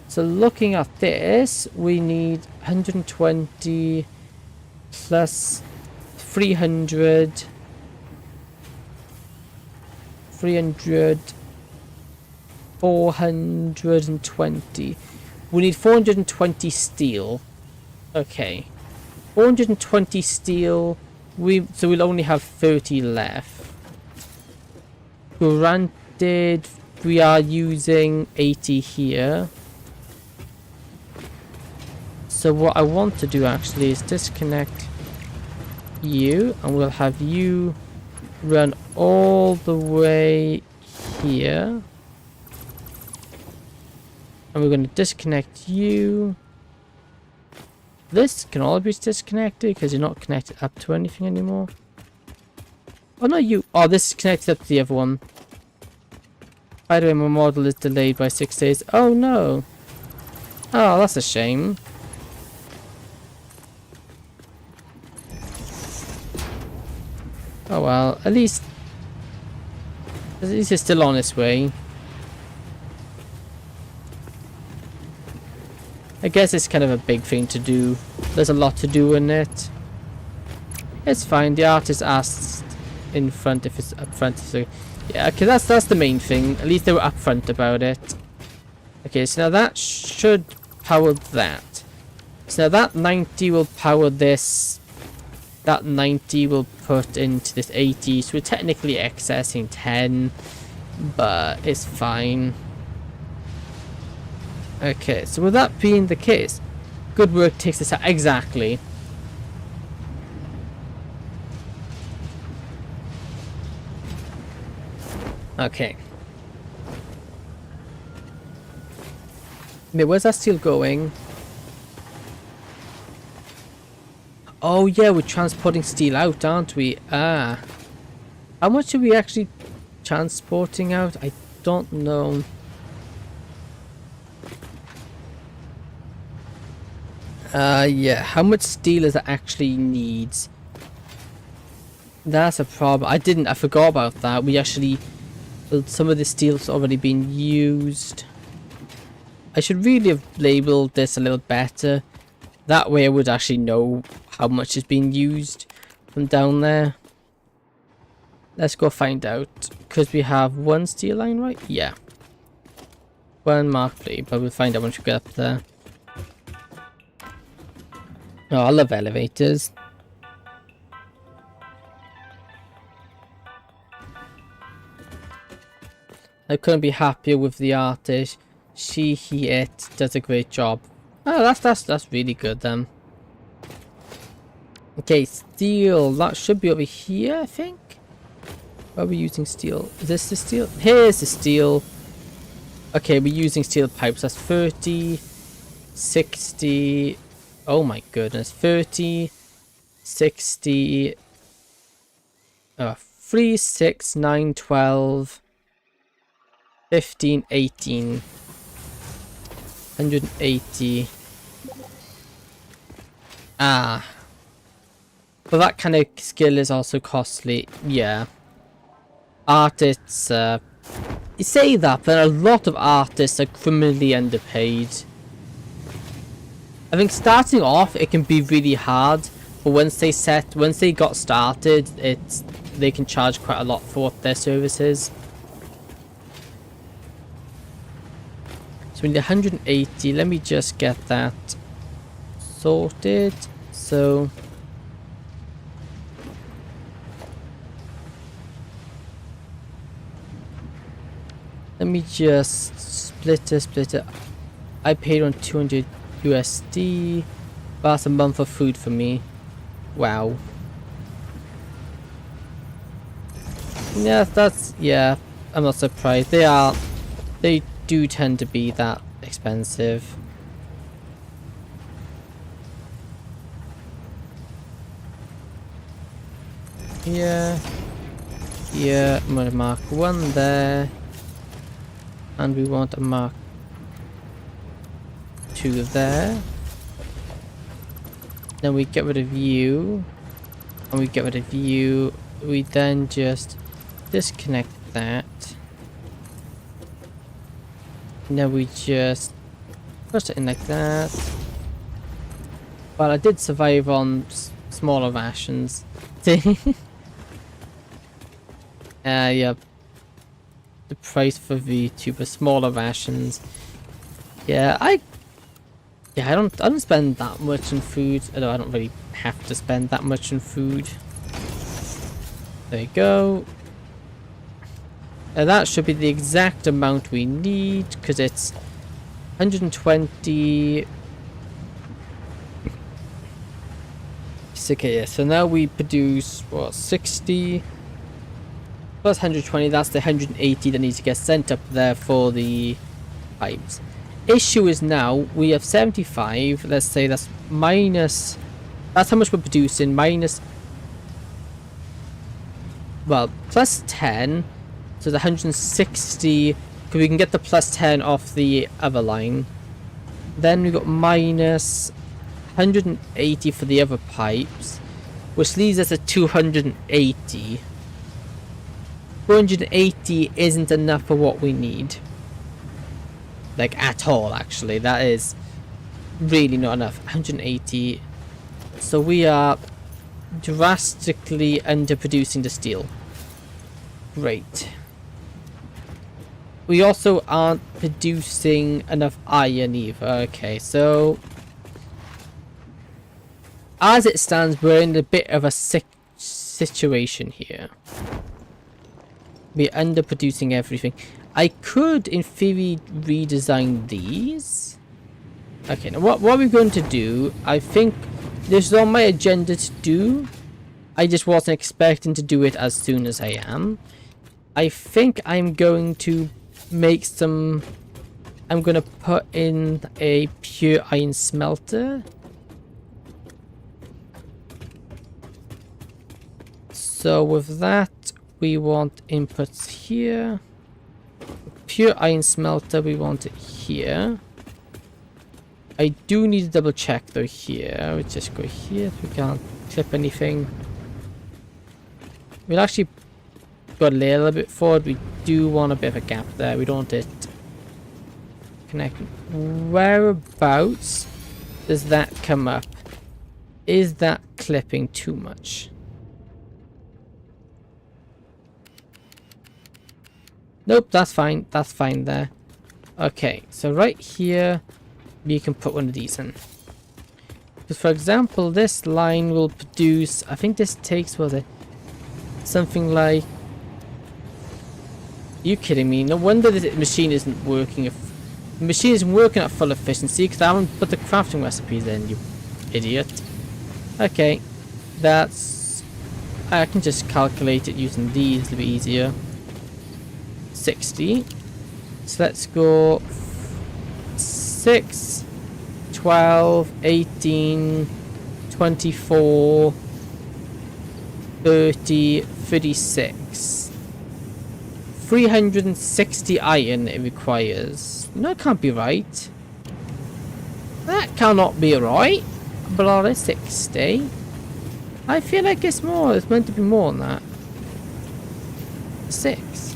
So looking at this, we need 120 plus 300, 420. We need 420 steel. Okay, 420 steel. So we'll only have 30 left. Granted, we are using 80 here. So what I want to do actually is disconnect you, and we'll have you run all the way here. And we're going to disconnect you. This can all be disconnected because you're not connected up to anything anymore. Oh no, you. Oh, this is connected up to the other one. By the way, my model is delayed by 6 days. Oh no. Oh, that's a shame. Oh well, at least it's still on its way. I guess it's kind of a big thing to do. There's a lot to do in it. It's fine. The artist asked in front if it's up front. So yeah, okay, that's the main thing. At least they were upfront about it. Okay, so now that should power that. So now that 90 will power this. That 90 will put into this 80. So we're technically accessing 10, but it's fine. Okay, so with that being the case, good work takes this out. Exactly. Okay. Wait, where's that steel going? Oh yeah, we're transporting steel out, aren't we? Ah. How much are we actually transporting out? I don't know. Yeah, how much steel does it actually needs? That's a problem. I forgot about that. We actually, well, some of the steel's already been used. I should really have labeled this a little better. That way I would actually know how much is being used from down there. Let's go find out. Because we have one steel line, right? Yeah. One mark plate, but we'll find out once we get up there. Oh, I love elevators. I couldn't be happier with the artist. She, he, it does a great job. Oh, that's really good then. Okay, steel. That should be over here, I think. Where are we using steel? Is this the steel? Here's the steel. Okay, we're using steel pipes. That's 30, 60. Oh my goodness. 30, 60. 3, 6, 9, 12. 15, 18. 180. Ah. But that kind of skill is also costly. Yeah. Artists, you say that, but a lot of artists are criminally underpaid. I think starting off, it can be really hard But once they got started, they can charge quite a lot for their services. So we need 180. Let me just get that sorted. So let me just split it. I paid on 200 USD. That's a month of food for me. Wow. Yeah, I'm not surprised. They do tend to be that expensive. Yeah, I'm gonna mark 1 there, and we want to mark 2 there. Then we get rid of you, and we get rid of you. We then just disconnect that. Now we just push it in like that. Well, I did survive on smaller rations. Yeah. The price for Vtuber, smaller rations. Yeah, I don't spend that much on food. Although I don't really have to spend that much on food. There you go. That should be the exact amount we need, because it's 120. Okay, yeah, so now we produce, what, 60 plus 120, that's the 180 that needs to get sent up there for the pipes. Issue is now, we have 75, let's say that's minus, that's how much we're producing, minus, well, plus 10, so the 160, because we can get the plus 10 off the other line. Then we got minus 180 for the other pipes, which leaves us at 280. 280 isn't enough for what we need. Like, at all, actually. That is really not enough. 180. So we are drastically underproducing the steel. Great. We also aren't producing enough iron either. Okay, so as it stands, we're in a bit of a sick situation here. We're underproducing everything. I could, in theory, redesign these. Okay, now what we're going to do, I think this is on my agenda to do. I just wasn't expecting to do it as soon as I am. I think I'm going to make some... I'm going to put in a pure iron smelter. So with that, we want inputs here. Pure iron smelter, we want it here. I do need to double check though here. We'll just go here if we can't clip anything. We'll actually go a little bit forward. We do want a bit of a gap there. We don't want it connected. Whereabouts does that come up? Is that clipping too much? Nope, that's fine. That's fine there. Okay, so right here, you can put one of these in. Because, for example, this line will produce... I think this takes, what was it? Something like... Are you kidding me? No wonder the machine isn't working. The machine isn't working at full efficiency because I haven't put the crafting recipes in, you idiot. Okay, that's... I can just calculate it using these, it'll be easier. 60. So let's go 6, 12, 18, 24, 30, 36. 360 iron it requires. No, it can't be right. That cannot be right. But 60. I feel like it's more. It's meant to be more than that. 6.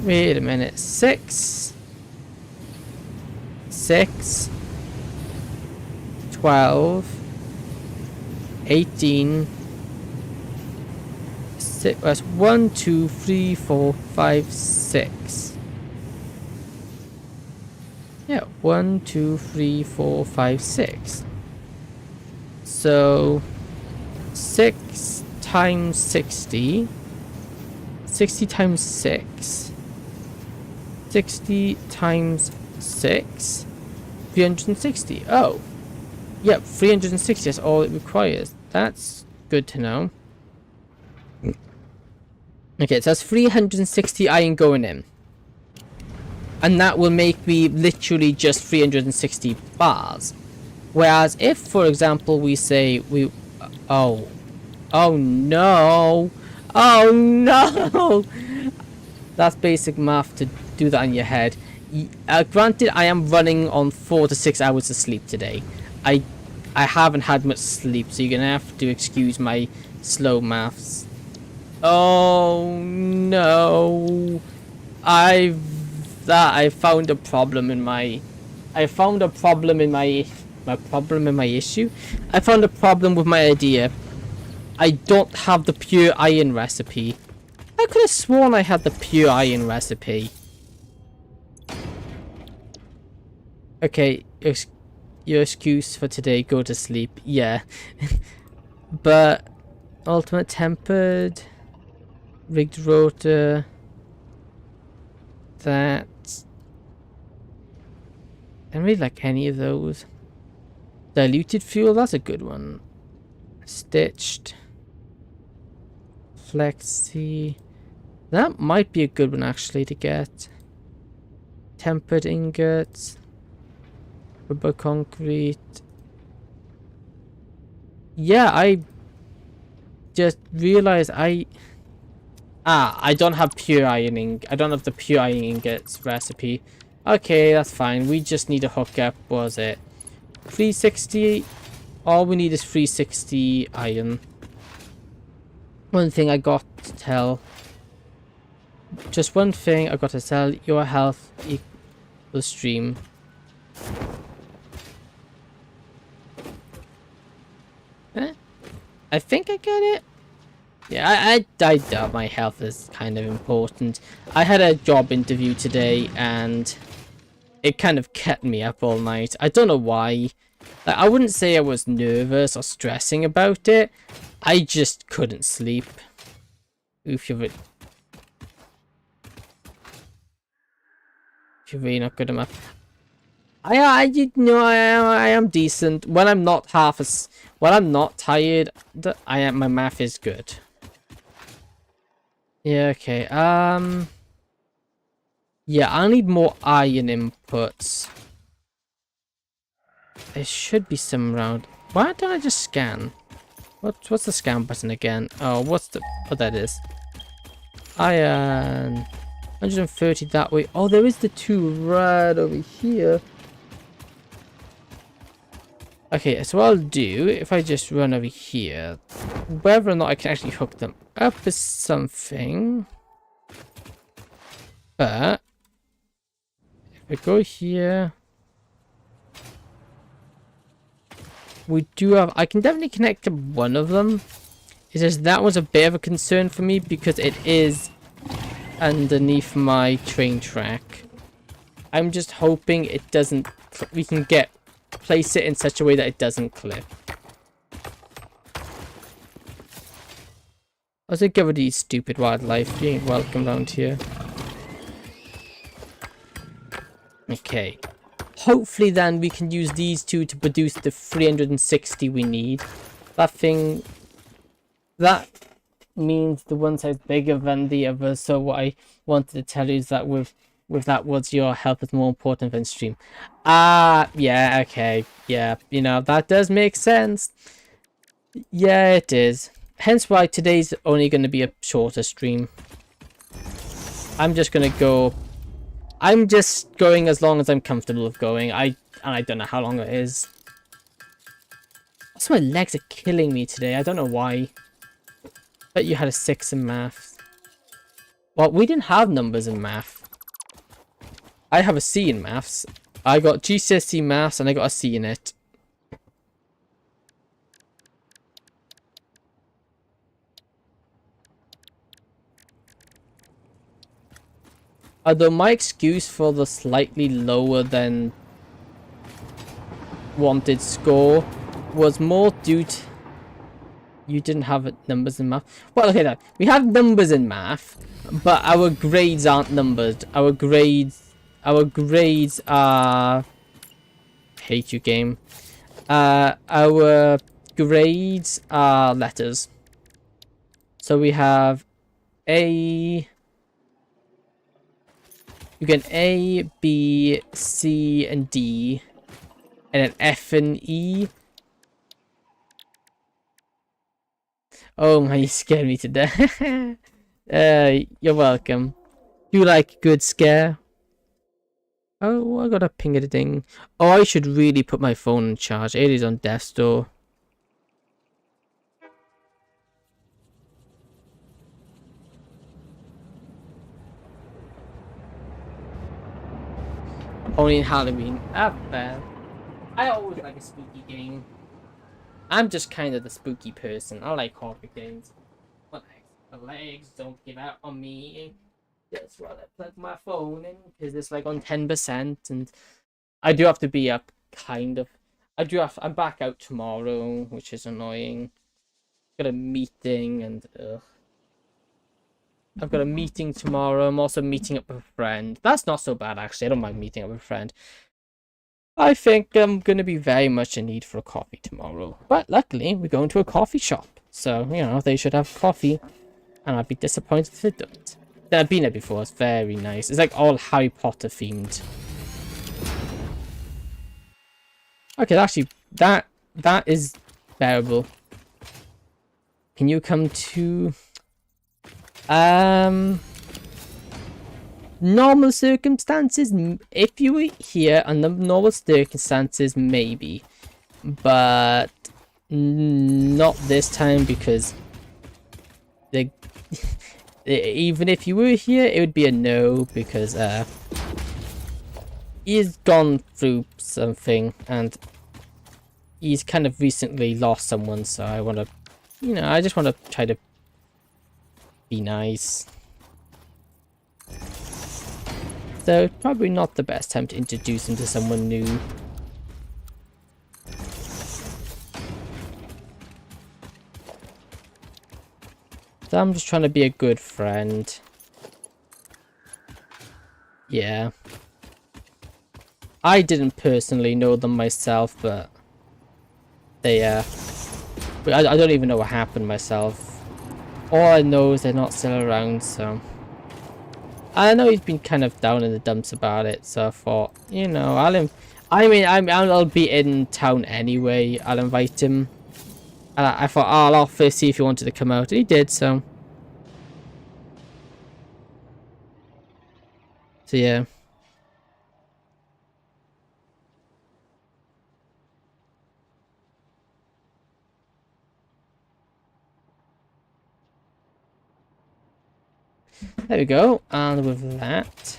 Wait a minute. 6, 12, 18. That's 1, 2, 3, 4, 5, 6. Yeah, 1, 2, 3, 4, 5, 6. So 6 times 60. 60 times 6. 60 times 6. 360. Oh. Yep, 360 is all it requires. That's good to know. Okay, so that's 360 iron going in. And that will make me literally just 360 bars. Whereas if, for example, we say we... Oh. Oh no. Oh no. That's basic math to do that in your head. Granted, I am running on 4 to 6 hours of sleep today. I haven't had much sleep, so you're gonna have to excuse my slow maths. Oh no. I found a problem in my issue. I found a problem with my idea. I don't have the pure iron recipe. I could have sworn I had the pure iron recipe. Okay, your excuse for today, go to sleep. Yeah. But ultimate tempered, rigged rotor, that I don't really like any of those. Diluted fuel, that's a good one. Stitched, flexi, that might be a good one actually to get. Tempered ingots, rubber concrete. Yeah, I just realized I don't have pure ironing. I don't have the pure iron ingots recipe. Okay, that's fine. We just need to hook up, what was it? 360. All we need is 360 iron. One thing I got to tell. Just one thing I got to tell. Your health equals stream. I think I get it. Yeah, I doubt my health is kind of important. I had a job interview today and it kind of kept me up all night. I don't know why. Like, I wouldn't say I was nervous or stressing about it. I just couldn't sleep. Oof, you're really not good enough. I am decent. When I'm not when I'm not tired, my math is good. Yeah, okay. Yeah, I need more iron inputs. There should be some around. Why don't I just scan? What's the scan button again? Oh, that is. Iron. 130 that way. Oh, there is the 2 right over here. Okay, so what I'll do, if I just run over here, whether or not I can actually hook them up is something. But if I go here, we do have, I can definitely connect to one of them. It's just that was a bit of a concern for me because it is underneath my train track. I'm just hoping it doesn't, we can place it in such a way that it doesn't clip. Also, get rid of these stupid wildlife. You ain't welcome around here. Okay. Hopefully then we can use these two to produce the 360 we need. That means the one side's bigger than the other, so what I wanted to tell you is that with that was your health is more important than stream. Yeah, okay. Yeah, you know, that does make sense. Yeah, it is. Hence why today's only going to be a shorter stream. I'm just going as long as I'm comfortable with going. I don't know how long it is. Also, my legs are killing me today. I don't know why. Bet you had a 6 in math. Well, we didn't have numbers in math. I have a C in maths. I got GCSE maths and I got a C in it. Although my excuse for the slightly lower than wanted score was more due to you didn't have numbers in math. Well, okay, no, we have numbers in math, but our grades aren't numbered. Our grades are. Hate you, game. Our grades are letters. So we have A. You get A, B, C, and D, and then F and E. Oh my, you scared me to death. You're welcome. You like a good scare? Oh, I got a ping a ding. Oh, I should really put my phone in charge. It is on death's door. Only in Halloween. Ah, bad. I always like a spooky game. I'm just kind of the spooky person. I like horror games. But the legs don't give out on me. That's why I plug my phone in, because it's like on 10%, and I do have to be up, kind of. I'm back out tomorrow, which is annoying. Got a meeting, and I've got a meeting tomorrow. I'm also meeting up with a friend. That's not so bad, actually. I don't mind meeting up with a friend. I think I'm going to be very much in need for a coffee tomorrow. But luckily, we're going to a coffee shop. So, you know, they should have coffee. And I'd be disappointed if they don't. I've been there before. It's very nice. It's like all Harry Potter themed. Okay, actually, that is bearable. Can you come to... normal circumstances, if you were here under normal circumstances, maybe, but not this time, because the even if you were here, it would be a no, because he's gone through something, and he's kind of recently lost someone, so I want to, you know, I just want to try to be nice. So probably not the best time to introduce him to someone new. So I'm just trying to be a good friend. Yeah. I didn't personally know them myself, but they I don't even know what happened myself. All I know is they're not still around, so I know he's been kind of down in the dumps about it, so I thought, you know, I'll be in town anyway. I'll invite him. And I thought, oh, I'll offer, see if he wanted to come out, and he did, so. So yeah. There we go, and with that,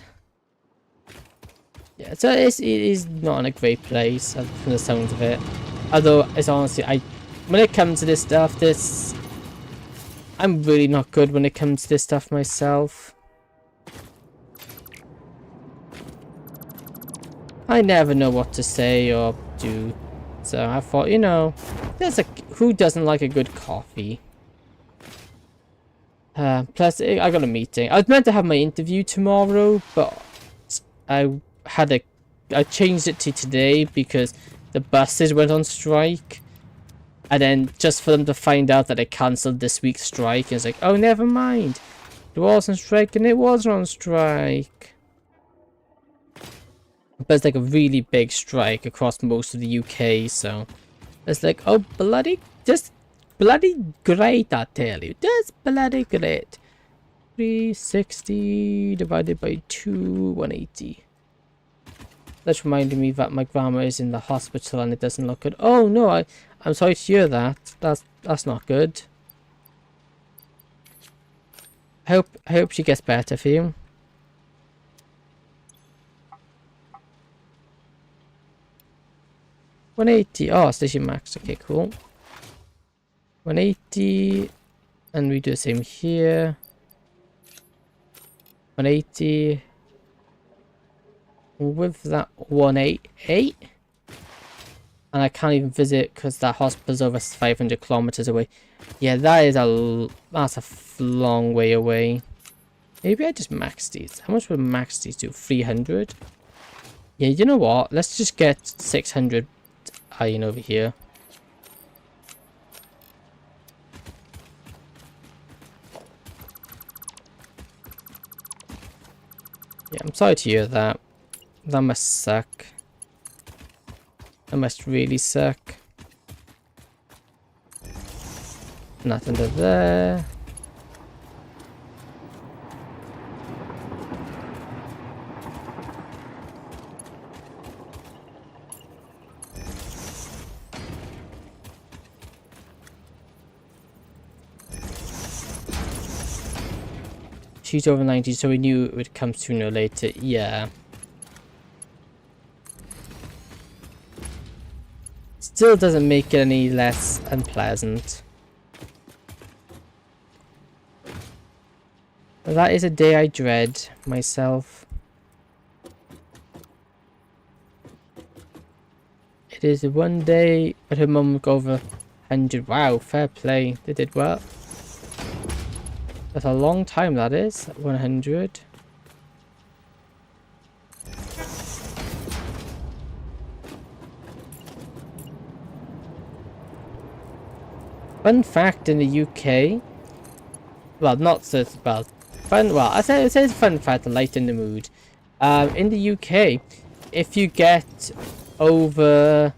yeah, so it is not in a great place from the sounds of it. Although, it's honestly, when it comes to this stuff, I'm really not good when it comes to this stuff myself. I never know what to say or do, so I thought, you know, who doesn't like a good coffee? Plus, I got a meeting. I was meant to have my interview tomorrow, but I changed it to today because the buses went on strike. And then just for them to find out that I cancelled this week's strike, it's like, oh, never mind. It was on strike and it was on strike. But it's like a really big strike across most of the UK, so it's like, oh, just bloody great, I tell you. Just bloody great. 360 divided by 2, 180. That's reminding me that my grandma is in the hospital and it doesn't look good. Oh no, I'm sorry to hear that. That's not good. I hope she gets better for you. $180. Oh, station max. Okay, cool. 180, and we do the same here. 180, with that 188. And I can't even visit because that hospital's over 500 kilometers away. Yeah, that's a long way away. Maybe I just max these. How much would max these do? 300? Yeah, you know what? Let's just get 600 iron over here. Yeah, I'm sorry to hear that. That must suck. That must really suck. Nothing to there. She's over 90, so we knew it would come sooner or later. Yeah. Still doesn't make it any less unpleasant. That is a day I dread myself. It is one day, but her mum got over 100. Wow, fair play. They did well. That's a long time, that is. 100. Fun fact in the UK. Well, not so well. Fun. Well, I say it's fun fact to lighten the mood. In the UK, if you get over,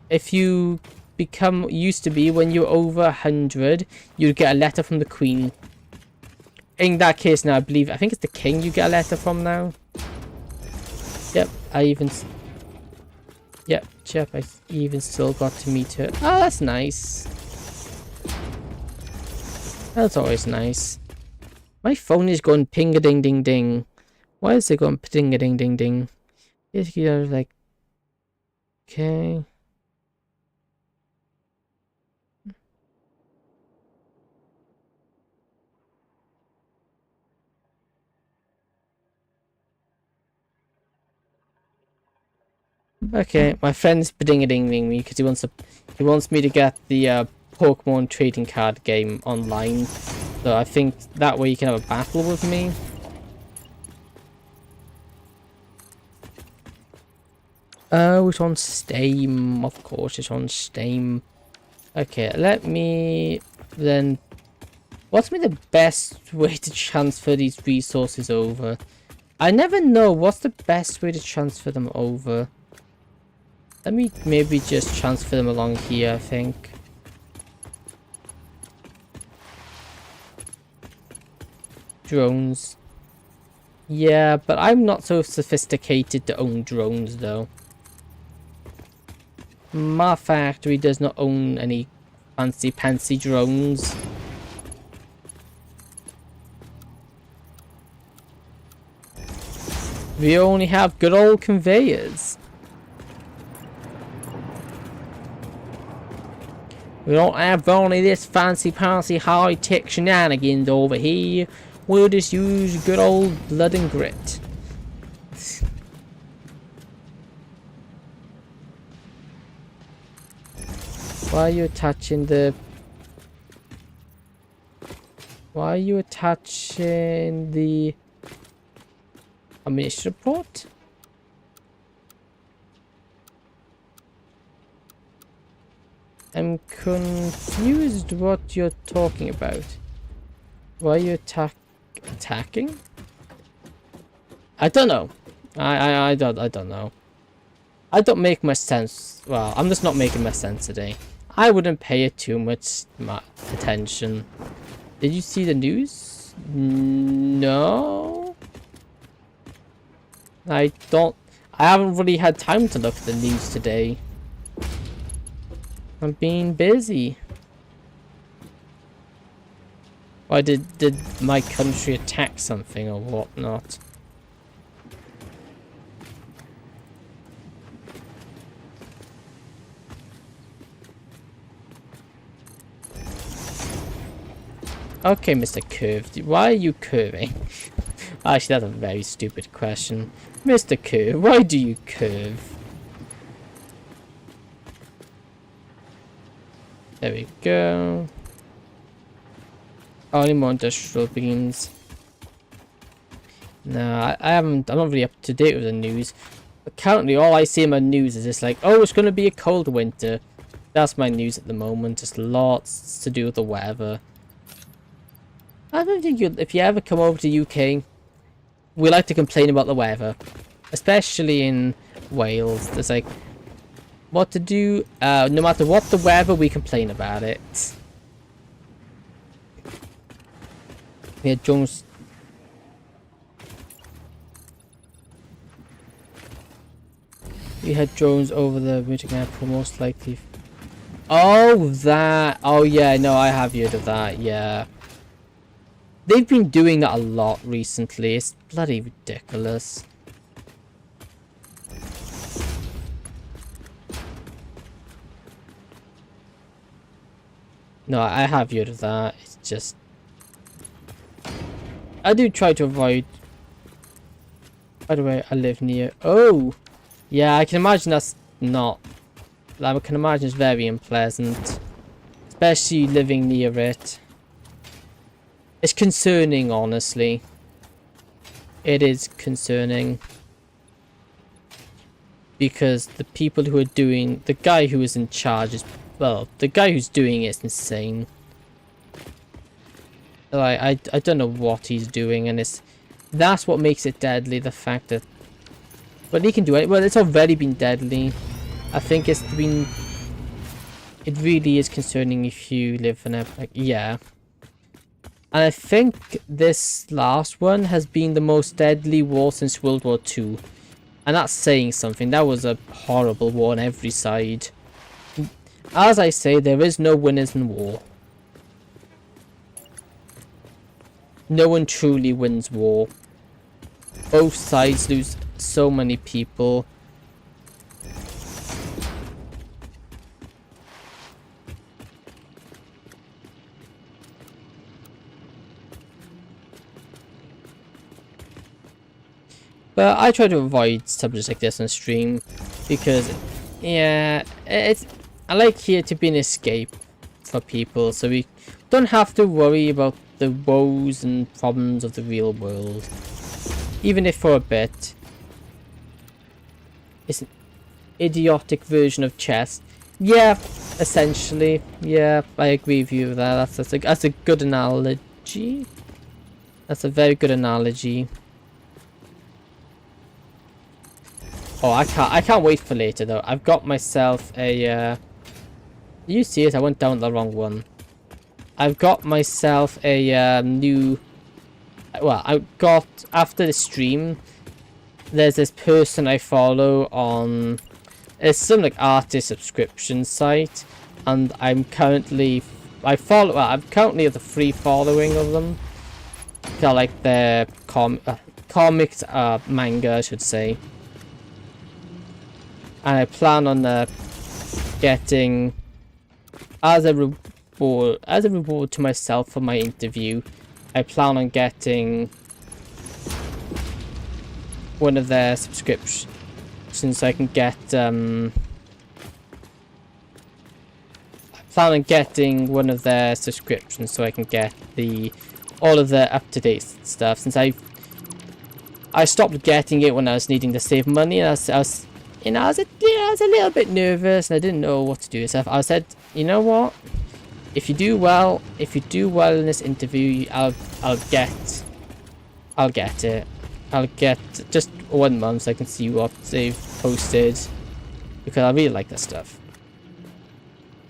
if you become used to be when you're over 100, you'd get a letter from the Queen. In that case now, I think it's the King you get a letter from now. Yep, I even still got to meet her. Oh, that's nice. That's always nice. My phone is going ping-a-ding-ding-ding. Why is it going ping-a-ding-ding-ding? Basically, I was like, okay. Okay, my friend's ding-a-ding-ding me because he wants me to get the Pokemon trading card game online. So I think that way you can have a battle with me. Oh, it's on Steam. Of course, it's on Steam. Okay, let me then. What's the best way to transfer these resources over? I never know what's the best way to transfer them over. Let me maybe just transfer them along here, I think. Drones. Yeah, but I'm not so sophisticated to own drones, though. My factory does not own any fancy-pantsy drones. We only have good old conveyors. We don't have only this fancy-pantsy high-tech shenanigans over here. We'll just use good old blood and grit. Why are you attaching the... Why are you attaching the... ammunition report? I'm confused what you're talking about. Why are you attacking? I don't know. I don't know. I don't make much sense. Well, I'm just not making much sense today. I wouldn't pay it too much attention. Did you see the news? No. I haven't really had time to look at the news today. I'm being busy. Why did my country attack something or whatnot? Okay, Mr. Curved. Why are you curving? Actually, that's a very stupid question. Mr. Curve, why do you curve? There we go. Only more industrial beans. No, I haven't. I'm not really up to date with the news. But currently, all I see in my news is just like, oh, it's going to be a cold winter. That's my news at the moment. Just lots to do with the weather. I don't think if you ever come over to UK, we like to complain about the weather, especially in Wales. There's like what to do. No matter what the weather, we complain about it. Yeah, Jones. We had drones over the Michigan airport, most likely. Oh, that. Oh, yeah, no, I have heard of that, yeah. They've been doing that a lot recently. It's bloody ridiculous. No, I have heard of that. It's just... I do try to avoid... By the way, I live near... Oh! Yeah, I can imagine that's not... I can imagine it's very unpleasant. Especially living near it. It's concerning, honestly. It is concerning. Because the people who are doing... The guy who is in charge is... Well, the guy who's doing it is insane. Like, I don't know what he's doing, and that's what makes it deadly, the fact that... But he can do it. Well, it's already been deadly. I think it's been... It really is concerning if you live in a... Like, yeah. And I think this last one has been the most deadly war since World War II. And that's saying something. That was a horrible war on every side. As I say, there is no winners in war. No one truly wins war. Both sides lose so many people. But I try to avoid subjects like this on stream because, yeah, I like here to be an escape for people, so we don't have to worry about the woes and problems of the real world, even if for a bit. It's an idiotic version of chess. Yeah, essentially. Yeah, I agree with you with that. That's a good analogy. That's a very good analogy. Oh, I can't wait for later though. I've got myself a you see it? I went down the wrong one. I've got myself a new... Well, I got... After the stream, there's this person I follow on... It's some like artist subscription site. And I'm currently... I'm currently at the free following of them. They're like their comics, manga, I should say. And I plan on getting... As a reward to myself for my interview, I plan on getting one of their subscriptions so I can get I plan on getting one of their subscriptions so I can get all of the up-to-date stuff, since I stopped getting it when I was needing to save money, and I was a little bit nervous and I didn't know what to do. So I said, you know what? If you do well in this interview, I'll get it. I'll get just 1 month so I can see what they've posted, because I really like that stuff.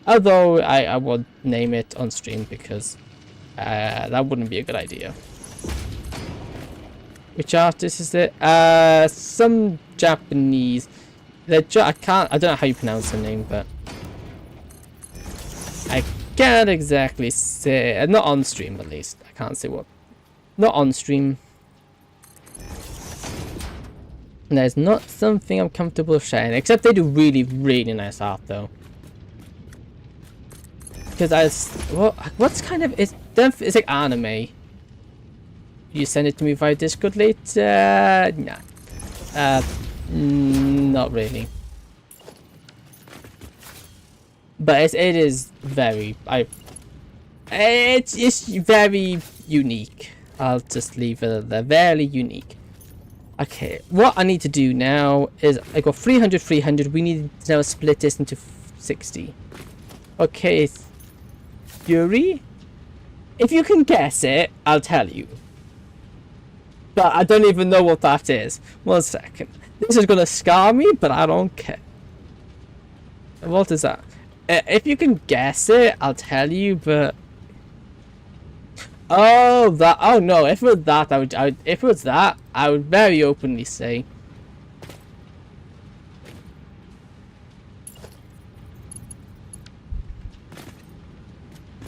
Although I would name it on stream because that wouldn't be a good idea. Which artist is it? Some Japanese. I don't know how you pronounce the name, but I can't exactly say. Not on stream, at least. I can't say what. Not on stream. And that's not something I'm comfortable sharing. Except they do really, really nice art, though. Because what's kind of it's like anime. You send it to me via Discord later? Nah. Not really. But it is very... It's very unique. I'll just leave it there. Very unique. Okay, what I need to do now is I got 300, 300. We need to now split this into 60. Okay, Fury. If you can guess it, I'll tell you. But I don't even know what that is. 1 second. This is gonna scar me, but I don't care. What is that? If you can guess it, I'll tell you, but... Oh, that. Oh no! If it was that, if it was that, I would very openly say.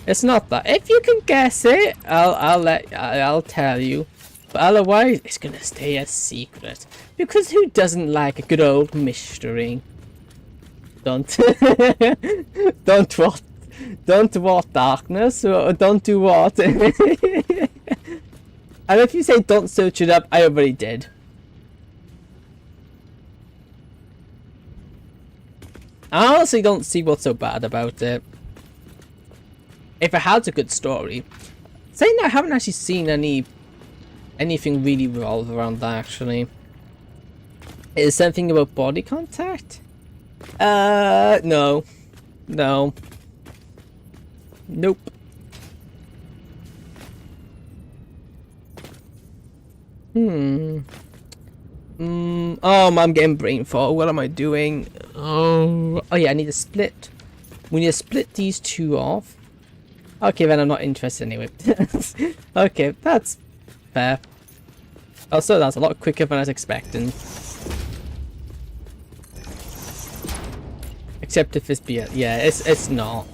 It's not that. If you can guess it, I'll tell you. But otherwise, it's gonna stay a secret because who doesn't like a good old mystery? Don't what? Don't what darkness or don't do what? And if you say don't search it up, I already did. I honestly don't see what's so bad about it. If it has a good story. Saying that, I haven't actually seen anything really revolve around that actually. Is something about body contact? No. No. Nope. Oh, I'm getting brain fog. What am I doing? Oh yeah, I need to split. We need to split these two off. Okay, then I'm not interested anyway. Okay, that's fair. Also, that's a lot quicker than I was expecting. Except if it's yeah, it's not.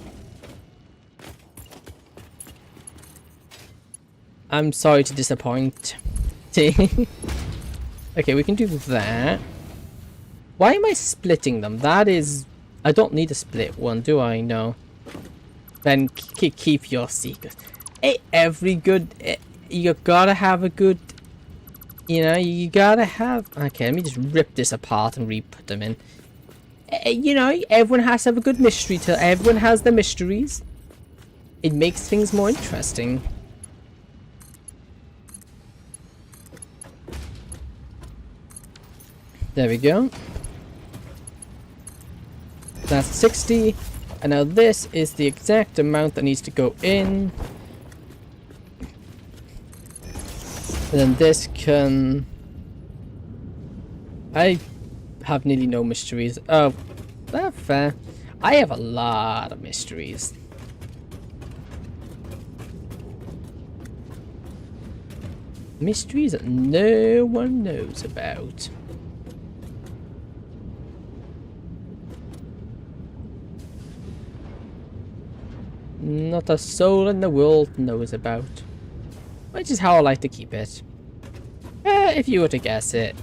I'm sorry to disappoint. Okay, we can do that. Why am I splitting them? That is... I don't need to split one, do I? No. Then keep your secret. Hey, every good... You gotta have a good... You know, you gotta have... Okay, let me just rip this apart and re-put them in. You know, everyone has to have a good mystery to... Everyone has their mysteries. It makes things more interesting. There we go. That's 60. And now this is the exact amount that needs to go in. And then this can... I have nearly no mysteries. Oh, that's fair. I have a lot of mysteries. Mysteries that no one knows about. Not a soul in the world knows about. Which is how I like to keep it. If you were to guess it.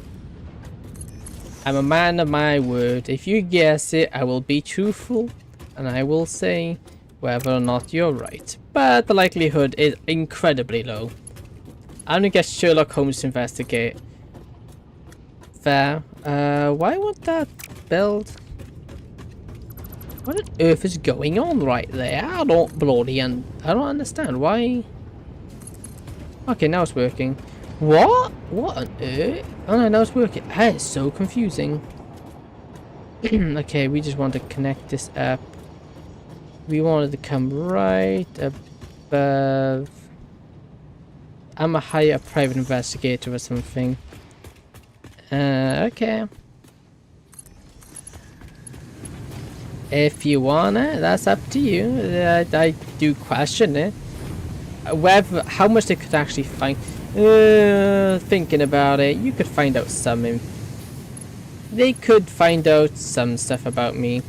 I'm a man of my word. If you guess it, I will be truthful. And I will say whether or not you're right. But the likelihood is incredibly low. I'm gonna get Sherlock Holmes to investigate. Fair. Why would that build? What on earth is going on right there? I don't understand. Why? Okay, now it's working. What? What on earth? Oh no, now it's working. That is so confusing. Okay, we just want to connect this up. We wanted to come right above. I'm a hire a private investigator or something. Okay. If you wanna, that's up to you. I do question it. Whether, how much they could actually find. Thinking about it, you could find out some. They could find out some stuff about me.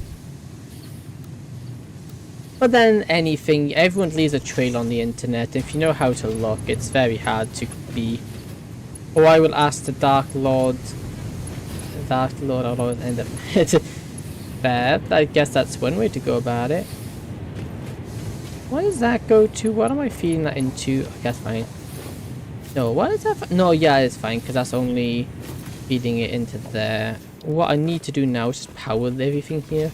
But then anything, everyone leaves a trail on the internet. If you know how to look, it's very hard to be. Or I will ask the Dark Lord. I will end up. Bad. I guess that's one way to go about it. What does that go to? What am I feeding that into? I guess fine. No, what is that? No, yeah, it's fine, because that's only feeding it into there. What I need to do now is just power everything here.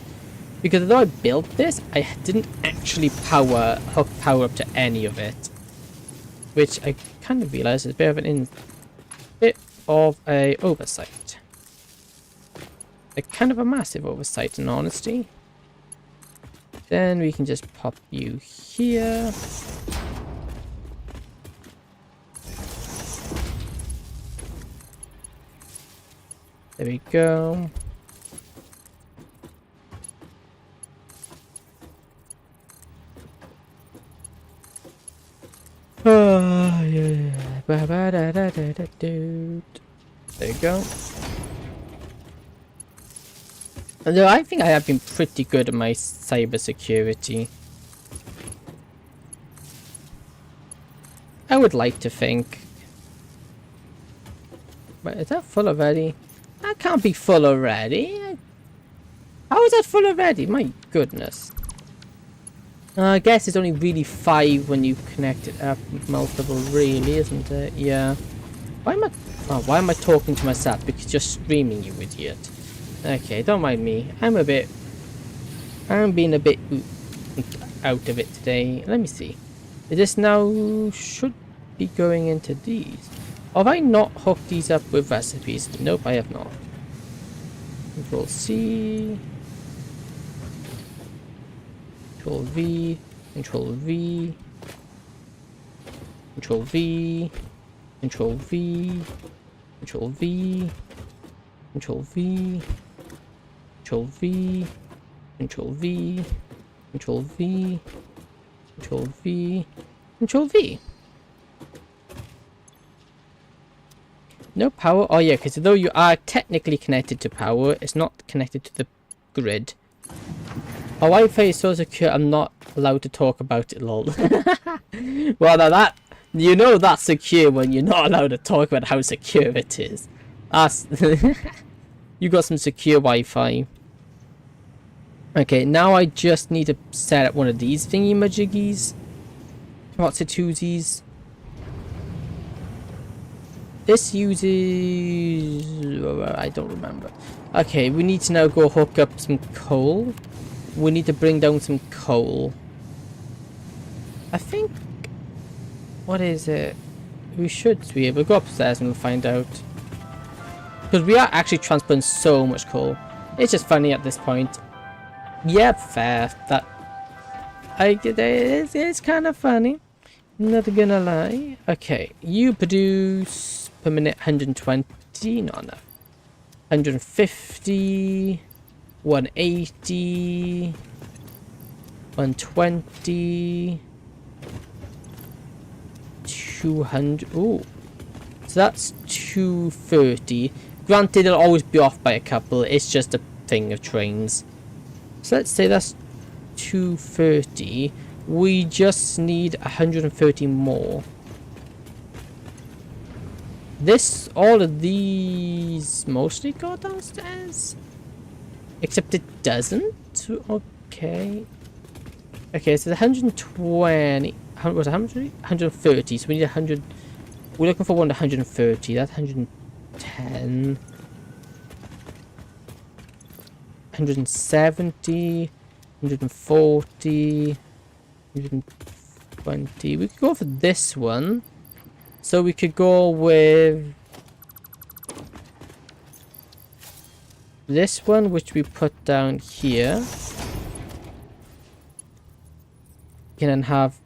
Because although I built this, I didn't actually hook power up to any of it. Which I kind of realized is a bit of a oversight. A kind of a massive oversight, in honesty. Then we can just pop you here. There we go. Oh, yeah. There you go. Although I think I have been pretty good at my cybersecurity. I would like to think. But is that full already? That can't be full already. How is that full already? My goodness. I guess it's only really 5 when you connect it up multiple, really, isn't it? Yeah. Why am I talking to myself? Because you're streaming, you idiot. Okay, don't mind me. I'm being a bit out of it today. Let me see. This now should be going into these. Have I not hooked these up with recipes? Nope, I have not. Control C. Control V. Control V. Control V. Control V. Control V. Control V. Control V. Control V. Control V. Control V. Control V. No power. Oh yeah, because though you are technically connected to power, it's not connected to the grid. Oh, Wi-Fi is so secure, I'm not allowed to talk about it, lol. Well, now that, you know that's secure when you're not allowed to talk about how secure it is. That's you got some secure Wi-Fi. Okay, now I just need to set up one of these thingy-majiggies. What's it, twosies? This uses... I don't remember. Okay, we need to now go hook up some coal. We need to bring down some coal. I think... What is it? We should be able to go upstairs and we'll find out. Because we are actually transporting so much coal. It's just funny at this point. Yep, fair. That... It's kind of funny. Not gonna lie. Okay, you produce per minute 120. No, no. 150. 180. 120. 200. Ooh. So that's 230. Granted, it'll always be off by a couple. It's just a thing of trains. So let's say that's 230. We just need 130 more. All of these mostly go downstairs. Except it doesn't. Okay. Okay, so the 120. Was it 130? So we need 100. We're looking for one 130. That's 110. 170. 140. 120. We could go for this one. So we could go with this one, which we put down here. We can then have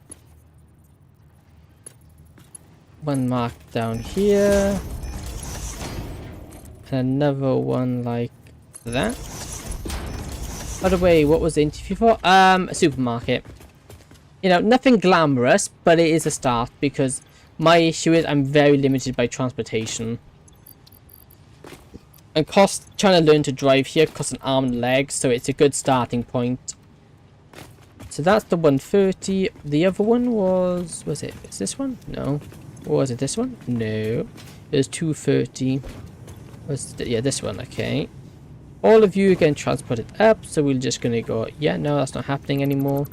one marked down here. And another one like that. By the way, what was the interview for? A supermarket. You know, nothing glamorous, but it is a start because my issue is I'm very limited by transportation. And trying to learn to drive here costs an arm and leg, so it's a good starting point. So that's the 130. The other one was it? Is this one? No. Or was it this one? No. It was 230. Yeah, this one, okay. All of you are getting transported up, so we're just gonna go, yeah, no, that's not happening anymore.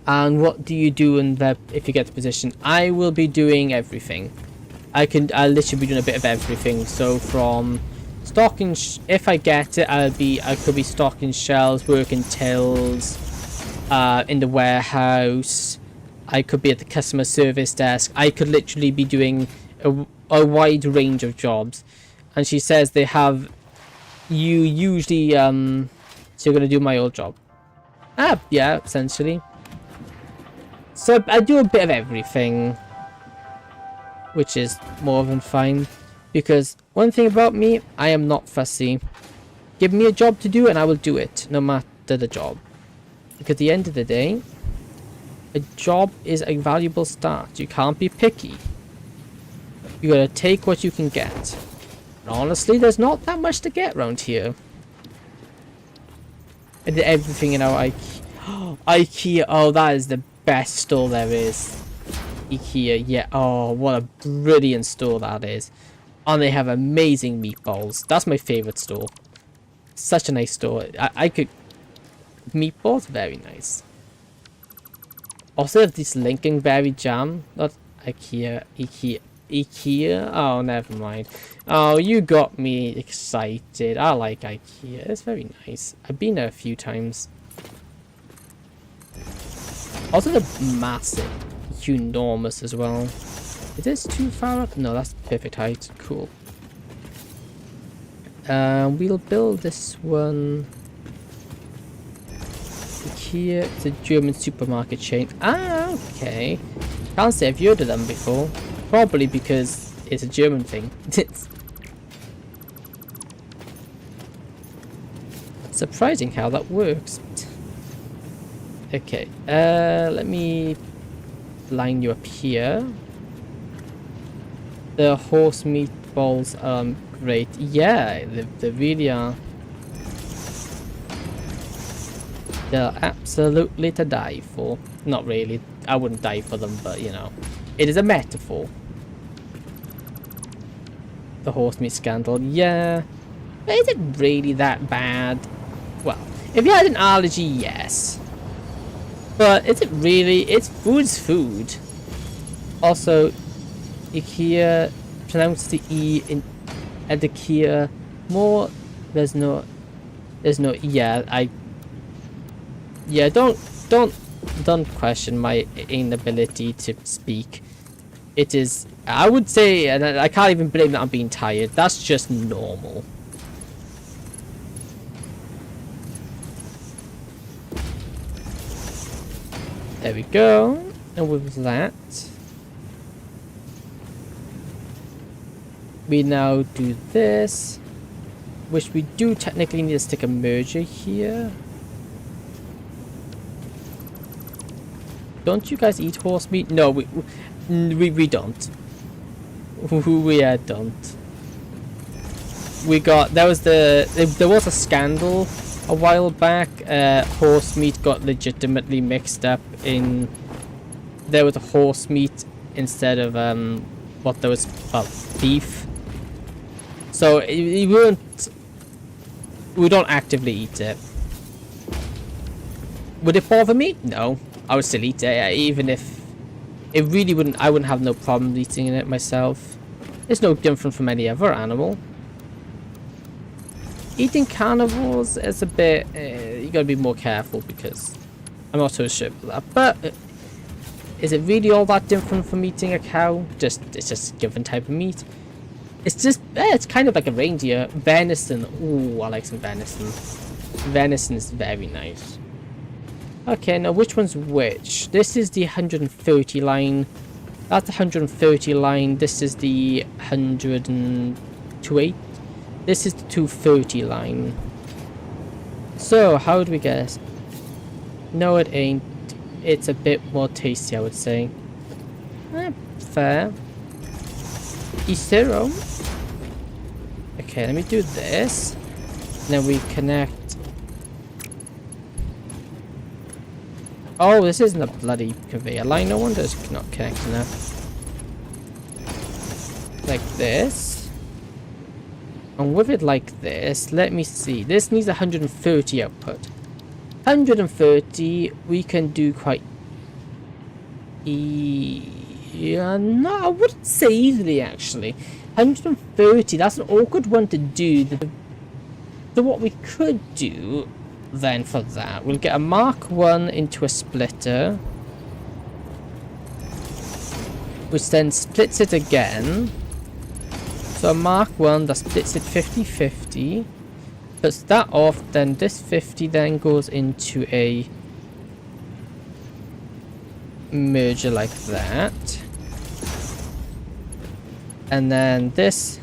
And what do you do in the if you get the position? I will be doing everything. I'll literally be doing a bit of everything. So from stocking, if I get it, I could be stocking shelves, working tills, in the warehouse. I could be at the customer service desk. I could literally be doing a wide range of jobs. And she says they have you usually so you're gonna do my old job. Yeah, essentially. So I do a bit of everything, which is more than fine, because one thing about me, I am not fussy. Give me a job to do and I will do it, no matter the job. Because at the end of the day, a job is a valuable start. You can't be picky. You gotta take what you can get. And honestly, there's not that much to get around here. I did everything in our IKEA. IKEA, oh, that is the best store there is. IKEA, yeah, oh, what a brilliant store that is. And they have amazing meatballs. That's my favorite store. Such a nice store. I could... Meatballs, very nice. Also have this Lincolnberry jam. Not IKEA, IKEA. Oh, never mind. Oh, you got me excited. I like IKEA. It's very nice. I've been there a few times. Also, they're massive, enormous as well. Is this too far up? No, that's perfect height. Cool. We'll build this one. IKEA, it's a German supermarket chain. Ah, okay. Can't say I've heard of them before. Probably because it's a German thing. It's surprising how that works. Okay, let me line you up here. The horse meatballs are great. Yeah, they really are. They're absolutely to die for. Not really. I wouldn't die for them, but you know. It is a metaphor. The horse meat scandal. Yeah. But is it really that bad? Well, if you had an allergy, yes. But is it really? It's food's food. Also, IKEA, pronounce the E in IKEA more. There's no, yeah, don't question my inability to speak. It is, I would say, and I can't even blame that I'm being tired. That's just normal. There we go. And with that, we now do this, which we do technically need to stick a merger here. Don't you guys eat horse meat? No, we don't. We don't. We got, there was a scandal a while back. Horse meat got legitimately mixed up in, there was a horse meat instead of what there was, well, beef. So we don't actively eat it. Would it bother me? No, I would still eat it, even if it really wouldn't. I wouldn't have no problem eating it myself. It's no different from any other animal. Eating carnivores is a bit, you gotta be more careful because I'm not so sure about that. But is it really all that different from eating a cow? It's just a different type of meat. It's just, it's kind of like a reindeer. Venison, ooh, I like some venison. Venison is very nice. Okay, now which one's which? This is the 130 line. That's the 130 line. This is the 128. This is the 230 line. So, how do we guess? No, it ain't. It's a bit more tasty, I would say. Fair. E0. Okay, let me do this. Then we connect. Oh, this isn't a bloody conveyor line. No wonder it's not connecting that. Like this. And with it like this, let me see. This needs 130 output. 130, we can do quite Yeah, no, I wouldn't say easily actually. 130, that's an awkward one to do. So what we could do then for that, we'll get a Mark 1 into a splitter, which then splits it again. So a Mark 1 that splits it 50-50, puts that off, then this 50 then goes into a merger like that. And then this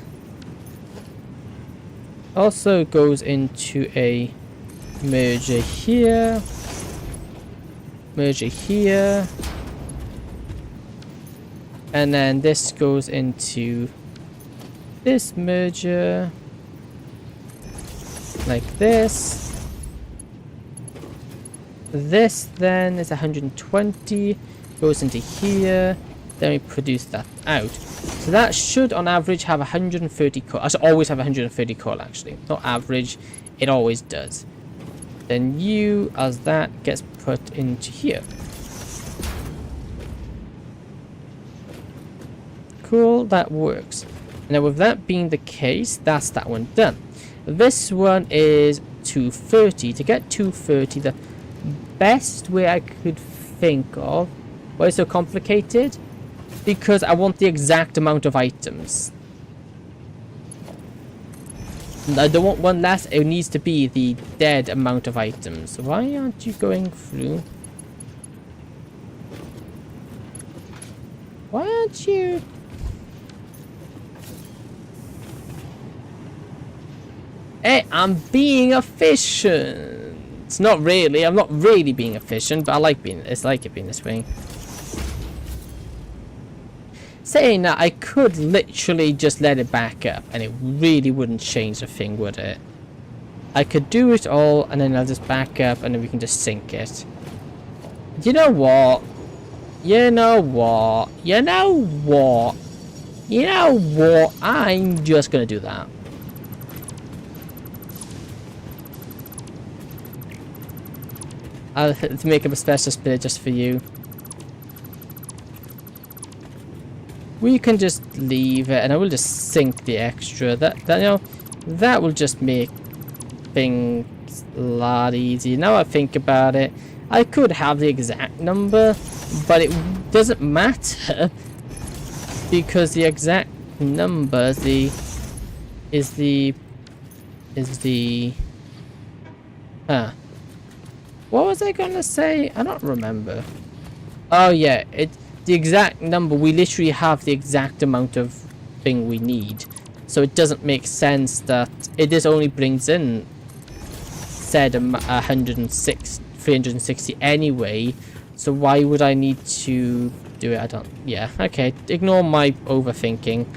also goes into a merger here, and then this goes into this merger like this. This then is 120, goes into here, then we produce that out. So that should on average have 130 coal. I should always have 130 coal actually, not average, it always does. Then you as that gets put into here. Cool, that works. Now with that being the case, that's that one done. This one is 230. To get 230, the best way I could think of, why it's so complicated? Because I want the exact amount of items. I don't want one less, it needs to be the dead amount of items. Why aren't you going through? Why aren't you? Hey, I'm being efficient. It's not really, I'm not really being efficient, but I like being, it's like it being this way. Saying that, I could literally just let it back up and it really wouldn't change the thing, would it? I could do it all and then I'll just back up and then we can just sink it. You know what? You know what? You know what? You know what? I'm just gonna do that. I'll have to make up a special split just for you. We can just leave it, and I will just sink the extra. That you know, that will just make things a lot easier. Now I think about it, I could have the exact number, but it doesn't matter because the exact number is the what was I gonna say? I don't remember. Oh yeah, the exact number, we literally have the exact amount of thing we need. So it doesn't make sense that this only brings in said 360 anyway. So why would I need to do it? I don't, yeah, okay, ignore my overthinking.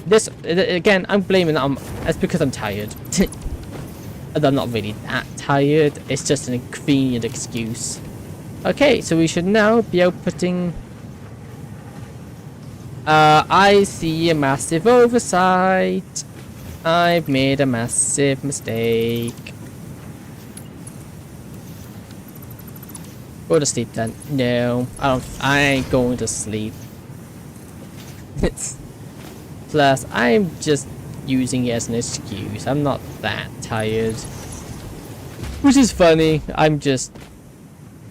This, again, I'm blaming that it's because I'm tired. And I'm not really that tired, it's just an convenient excuse. Okay, so we should now be outputting. I see a massive oversight. I've made a massive mistake. Go to sleep then. No, I ain't going to sleep. Plus, I'm just using it as an excuse. I'm not that tired. Which is funny.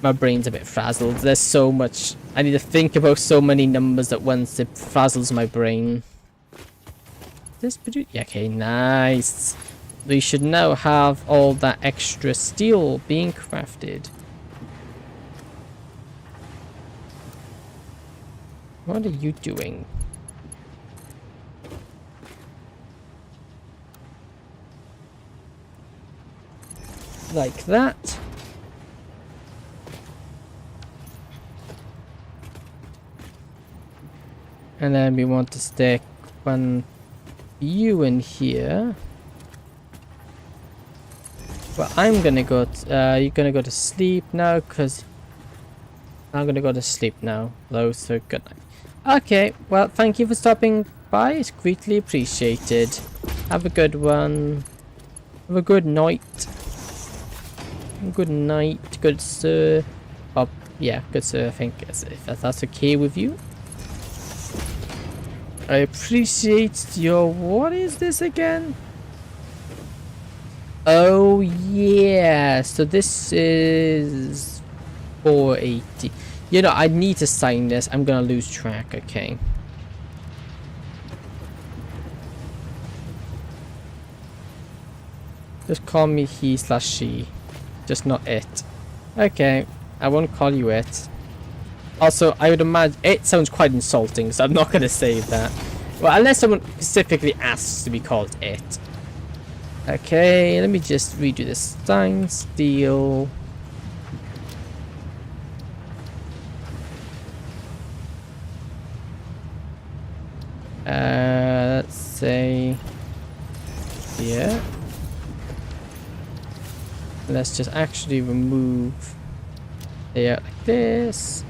My brain's a bit frazzled. There's so much. I need to think about so many numbers at once. It frazzles my brain. This produce? Yeah, okay, nice. We should now have all that extra steel being crafted. What are you doing? Like that. And then we want to stick one you in here. Well, I'm gonna go you're gonna go to sleep now, because I'm gonna go to sleep now. Hello, so good night. Okay, well, thank you for stopping by. It's greatly appreciated. Have a good one. Have a good night. Good night, good sir. Bye Yeah, good sir. I think if that's okay with you. I appreciate your... What is this again? Oh yeah, so this is 480. You know, I need to sign this. I'm gonna lose track, okay. Just call me he/she. Just not it. Okay, I won't call you it. Also, I would imagine it sounds quite insulting, so I'm not gonna say that. Well, unless someone specifically asks to be called it. Okay, let me just redo this sign. Steel. Let's say, yeah. Let's just actually remove layout like this.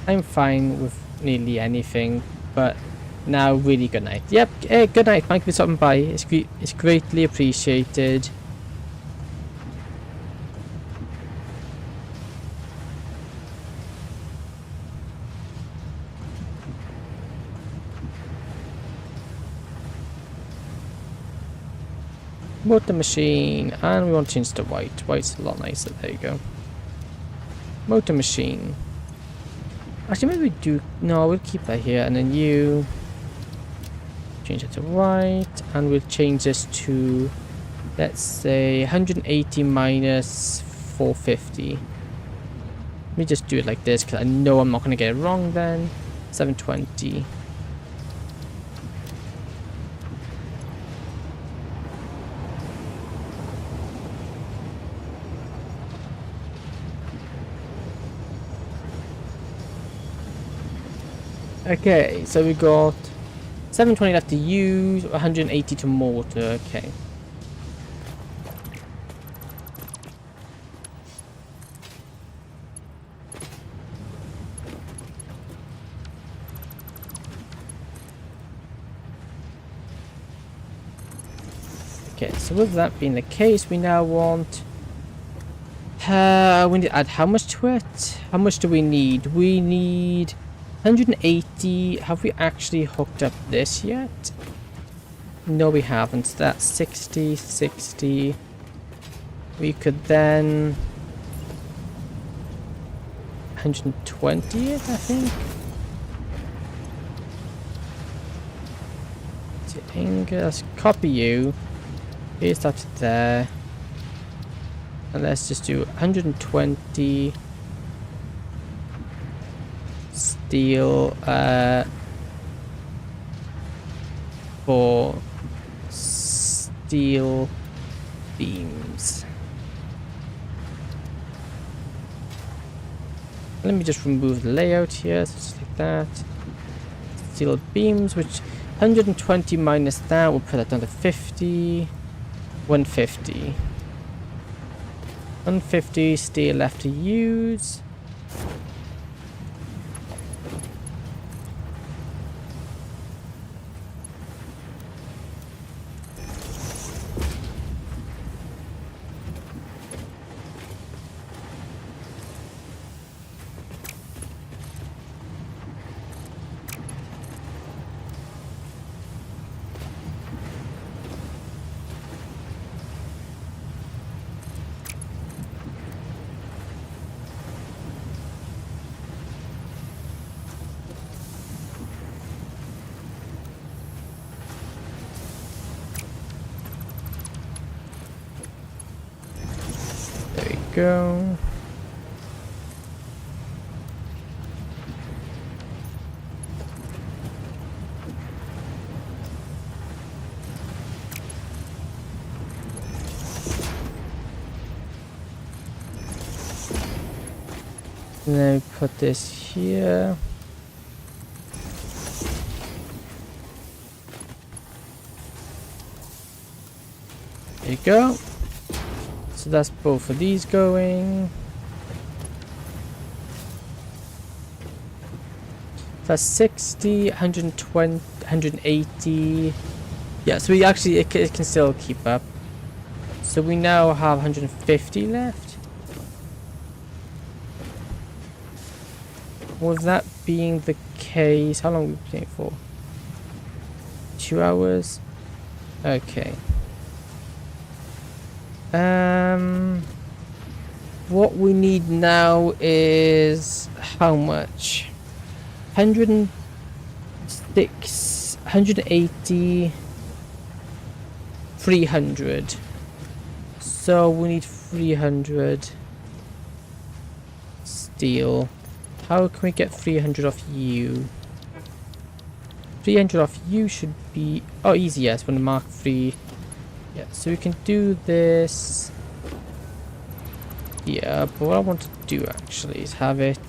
I'm fine with nearly anything, but now really good night. Yep, good night. Thank you for stopping by. It's greatly appreciated. Motor machine, and we want to change to white. White's a lot nicer. There you go. Motor machine. Actually, maybe we do. No, we'll keep that here, and then you change it to white, and we'll change this to, let's say, 180 minus 450. Let me just do it like this because I know I'm not going to get it wrong. Then 720. Okay, so we got 720 left to use, 180 to mortar. Okay. Okay, so with that being the case, we now want... we need to add how much to it? How much do we need? We need 180. Have we actually hooked up this yet? No, we haven't. So that's 60, 60. We could then... 120 it, I think. Let's copy you. Paste that to there. And let's just do 120 steel for steel beams. Let me just remove the layout here, so just like that. Steel beams, which 120 minus that, we'll put that down to 50. 150. 150 steel left to use. Go. And then put this here. There you go. So that's both of these going. That's 60, 120, 180. Yeah, so we actually, it can still keep up. So we now have 150 left. With that being the case, how long are we playing for? 2 hours? Okay. What we need now is how much? 106, 180, 300. So we need 300 steel. How can we get 300 off you? 300 off you should be... Oh, easy, yes, when the Mark 3. Yeah, so we can do this. Yeah, but what I want to do actually is have it...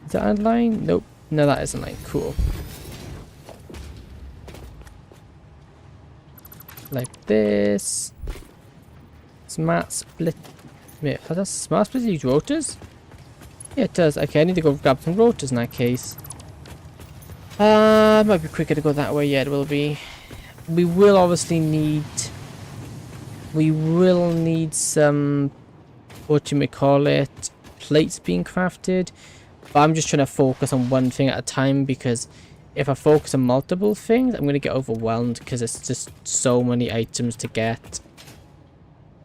Is that a line? Nope. No, that isn't line. Cool. Like this. Smart split. Wait, how does smart split use rotors? Yeah, it does. Okay, I need to go grab some rotors in that case. It might be quicker to go that way. Yeah, it will be. We will obviously need... We will need some... What you may call it... Plates being crafted. But I'm just trying to focus on one thing at a time, because if I focus on multiple things, I'm going to get overwhelmed because it's just so many items to get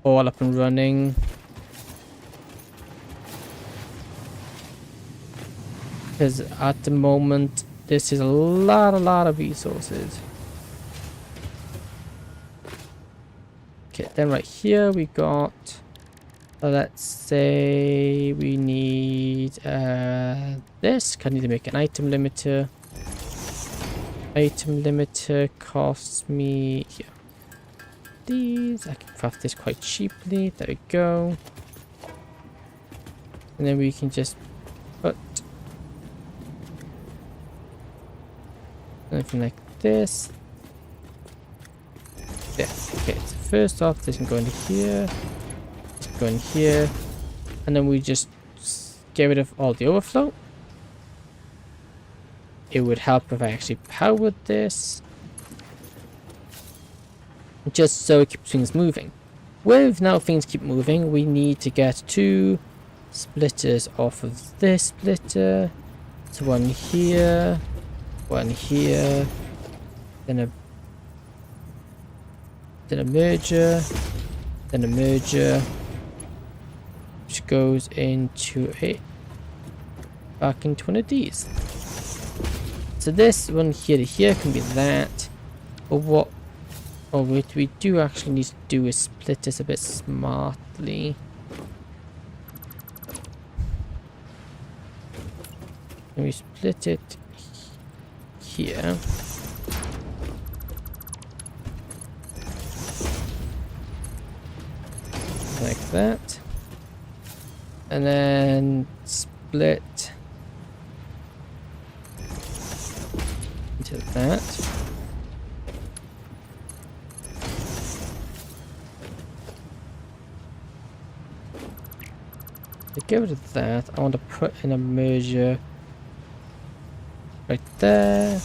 all up and running. Because at the moment, this is a lot of resources. Okay, then right here we got... let's say we need this. I need to make an item limiter. Item limiter costs me here. These I can craft this quite cheaply. There we go. And then we can just put something like this. There. Okay. So first off, this can go into here. Go in here, and then we just get rid of all the overflow. It would help if I actually powered this, just so it keeps things moving. With now things keep moving, we need to get 2 splitters off of this splitter. So one here, then a merger, then a merger, which goes into back into one of these. So this one here to here can be that. But what we do actually need to do is split this a bit smartly. And we split it here. Like that. And then split into that. To get rid of that, I want to put in a merger right there.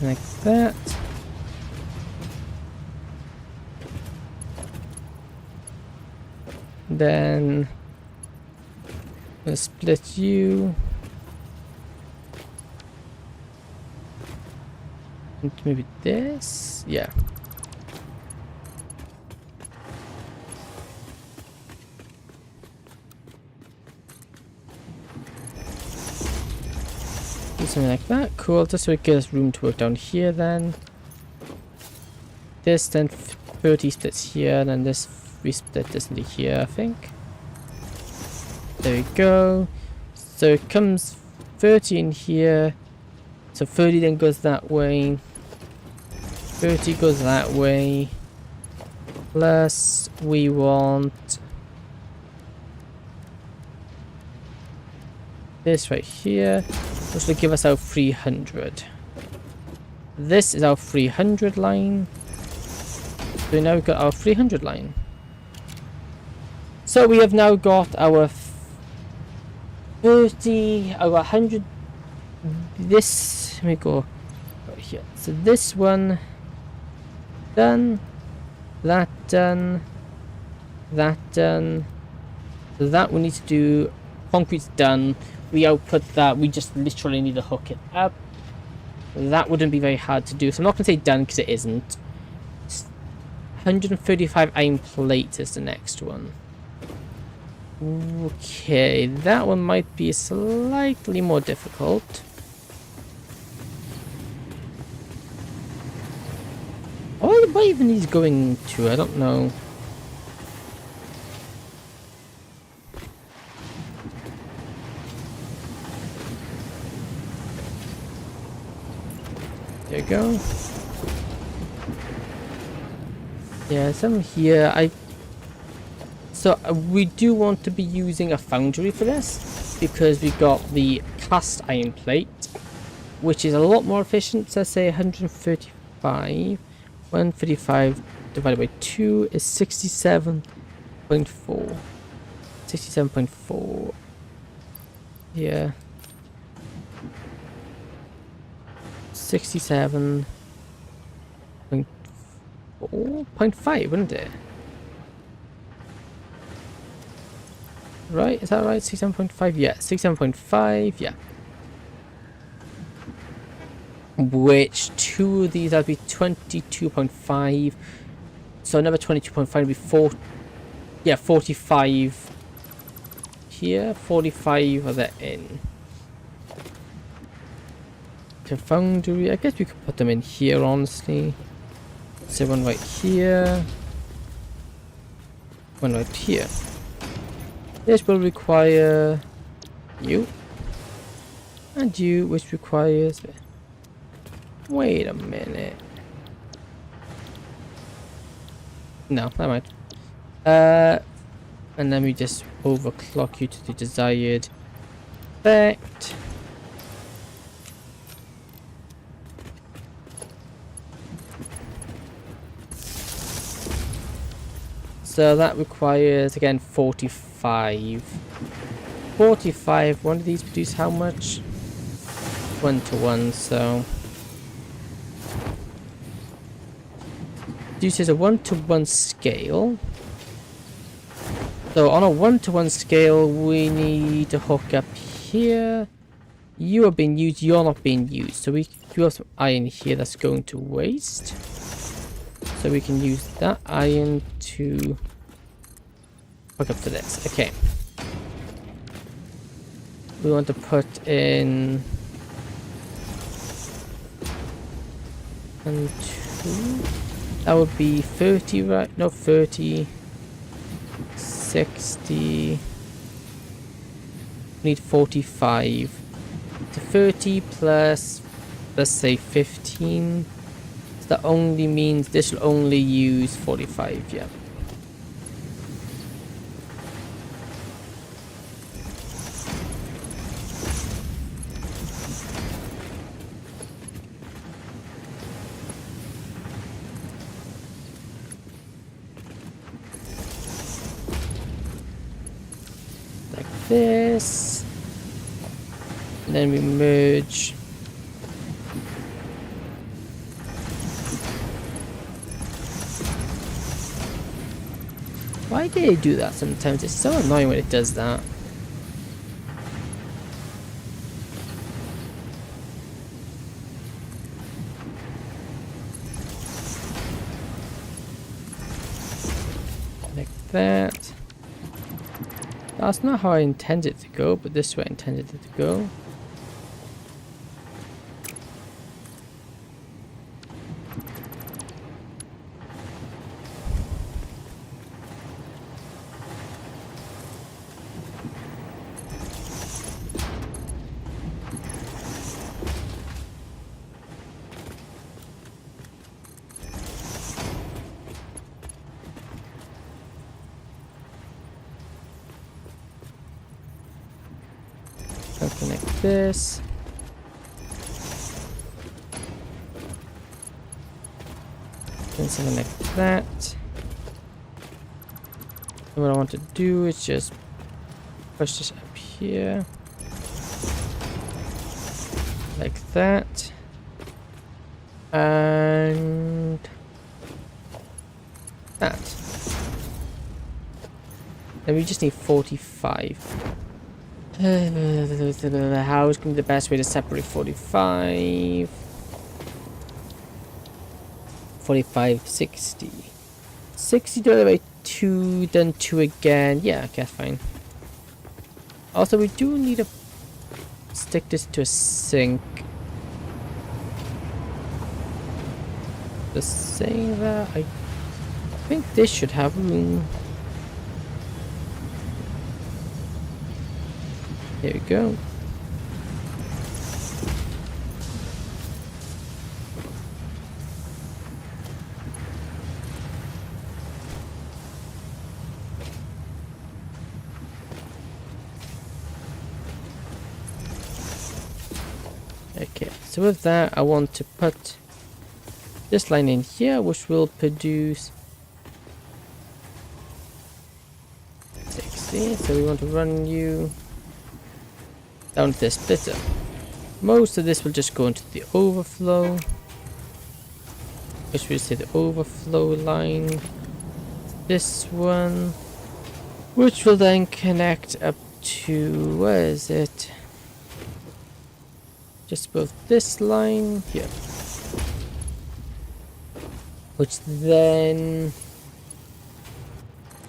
Like that. Then we'll split you into maybe this. Yeah. something like that. Cool. Just so it gives us room to work down here then. This then 30 splits here, and then this we split this into here, I think. There we go. So it comes 30 in here. So 30 then goes that way. 30 goes that way. Plus we want this right here, which will give us our 300. This is our 300 line. So now we've got our 300 line. So we have now got our 30, our 100. This, let me go right here. So this one done, that done, that done. So that we need to do. Concrete's done. We output that. We just literally need to hook it up. That wouldn't be very hard to do. So I'm not going to say done because it isn't. 135 iron plate is the next one. Okay, that one might be slightly more difficult. What even he's going to? I don't know. There you go. Yeah, some here. So we do want to be using a foundry for this because we got the cast iron plate, which is a lot more efficient. So let's say 135. 135 divided by 2 is 67.4. 67.4. Yeah. 67.4.5, wouldn't it? Right, is that right? 67.5? Yeah, 67.5, yeah. Which two of these, that'd be 22.5. So another 22.5 would be 4. Yeah, 45 here, 45 of that in. To foundry, I guess we could put them in here, honestly. So one right here. One right here. This will require you. And you, which requires... Wait a minute. No, never mind. And then we just overclock you to the desired effect. So that requires again 45. 45. One of these produce how much? 1 to 1. So this is a 1 to 1 scale. So on a 1 to 1 scale, we need to hook up here. You are being used. You're not being used. So we do have some iron here that's going to waste. So we can use that iron to hook up to this. Okay. We want to put in 1, 2. That would be 30, right? No, 30. 60. We need 45. So 30 plus, let's say 15. So that only means this will only use 45, yeah. This, and then we merge. Why do it do that sometimes? It's so annoying when it does that. Like that. That's not how I intended it to go, but this way I intended it to go. I'll connect this. Then something like that. And what I want to do is just push this up here. Like that. And that. Then we just need 45. How is going to be the best way to separate 45? 45, 60. 60 divided by 2, then 2 again. Yeah, okay, fine. Also, we do need to stick this to a sink. Just saying that, I think this should have room. There we go. Okay, so with that, I want to put this line in here, which will produce 60. So we want to run you down to the splitter. Most of this will just go into the overflow, which will say the overflow line. This one, which will then connect up to, where is it? Just above this line here, which then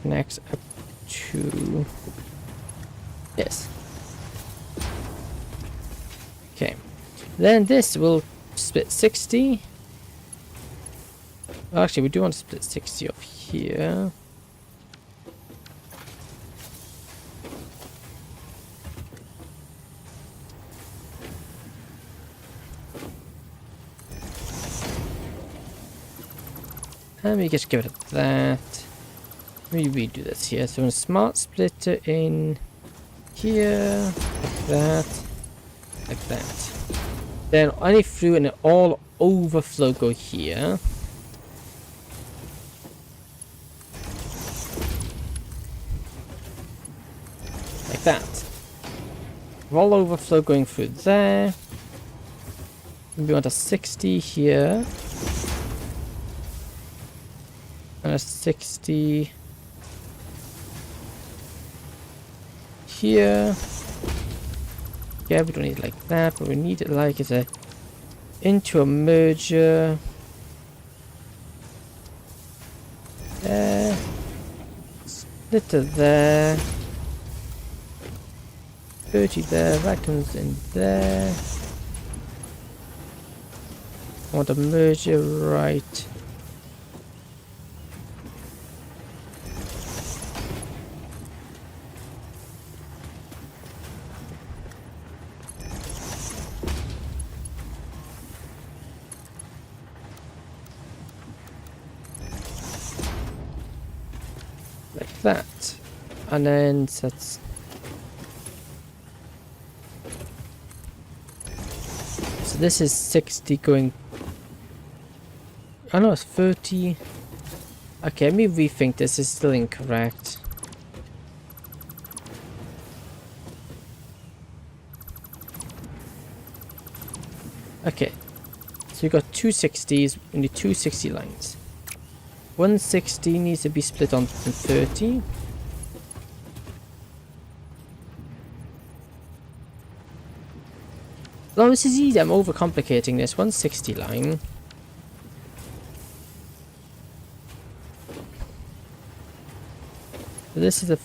connects up to this. Okay, then this will split 60. Well, actually, we do want to split 60 off here. And we just give it that. We redo this here. So a smart splitter in here, like that, like that. Then any through and all overflow go here. Like that. All overflow going through there. And we want a 60 here. And a 60 here. Yeah, we don't need it like that, but we need it like as a into a merger. There. Splitter there. 30 there, that comes in there. I want a merger right. Like that. And then that's so this is 60 going. Oh no, it's 30. Okay, let me rethink this. Is still incorrect. Okay, so we got two 60s, we need two 60 lines. 160 needs to be split on 30. Oh, this is easy. I'm overcomplicating this. 160 line. So this is a.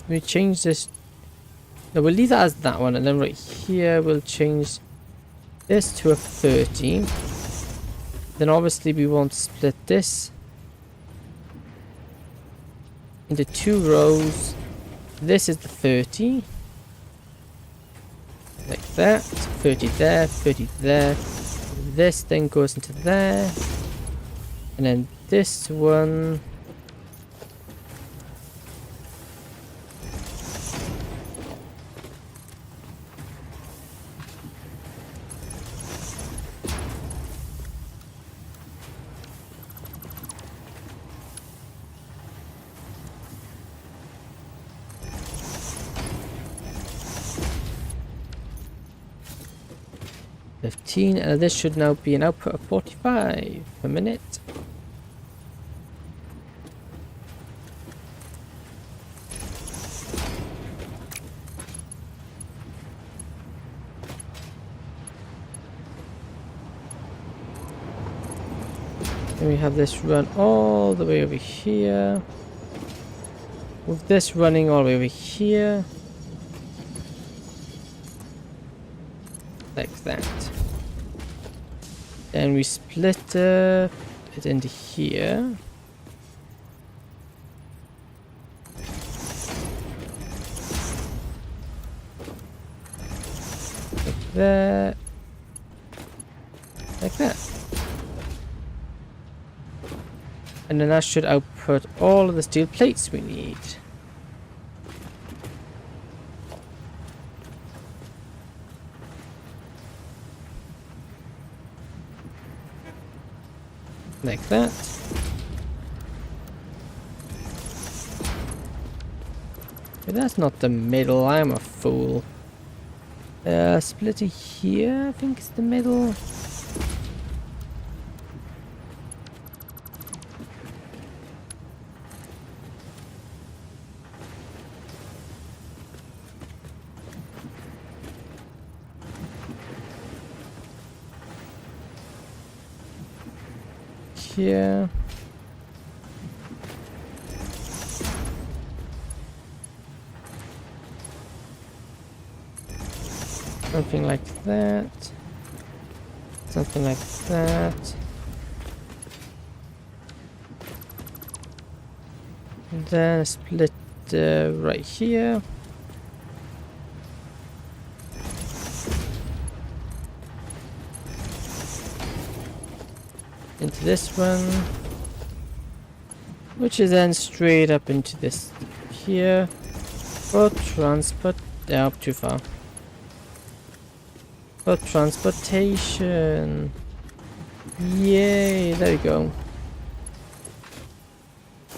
We change this. No, we'll leave that as that one, and then right here we'll change this to a 30. Then obviously we want to split this into two rows. This is the 30. Like that. 30 there, 30 there. This then goes into there. And then this one. 15, and this should now be an output of 45 per minute. And we have this run all the way over here. With this running all the way over here. Like that. Then we split it into here. Like that. Like that. And then that should output all of the steel plates we need. Like that. But that's not the middle, I'm a fool. Split it here, I think it's the middle. Here. Something like that. Something like that. And then split right here. Into this one, which is then straight up into this here for transport. Up too far. For transportation. Yay! There we go.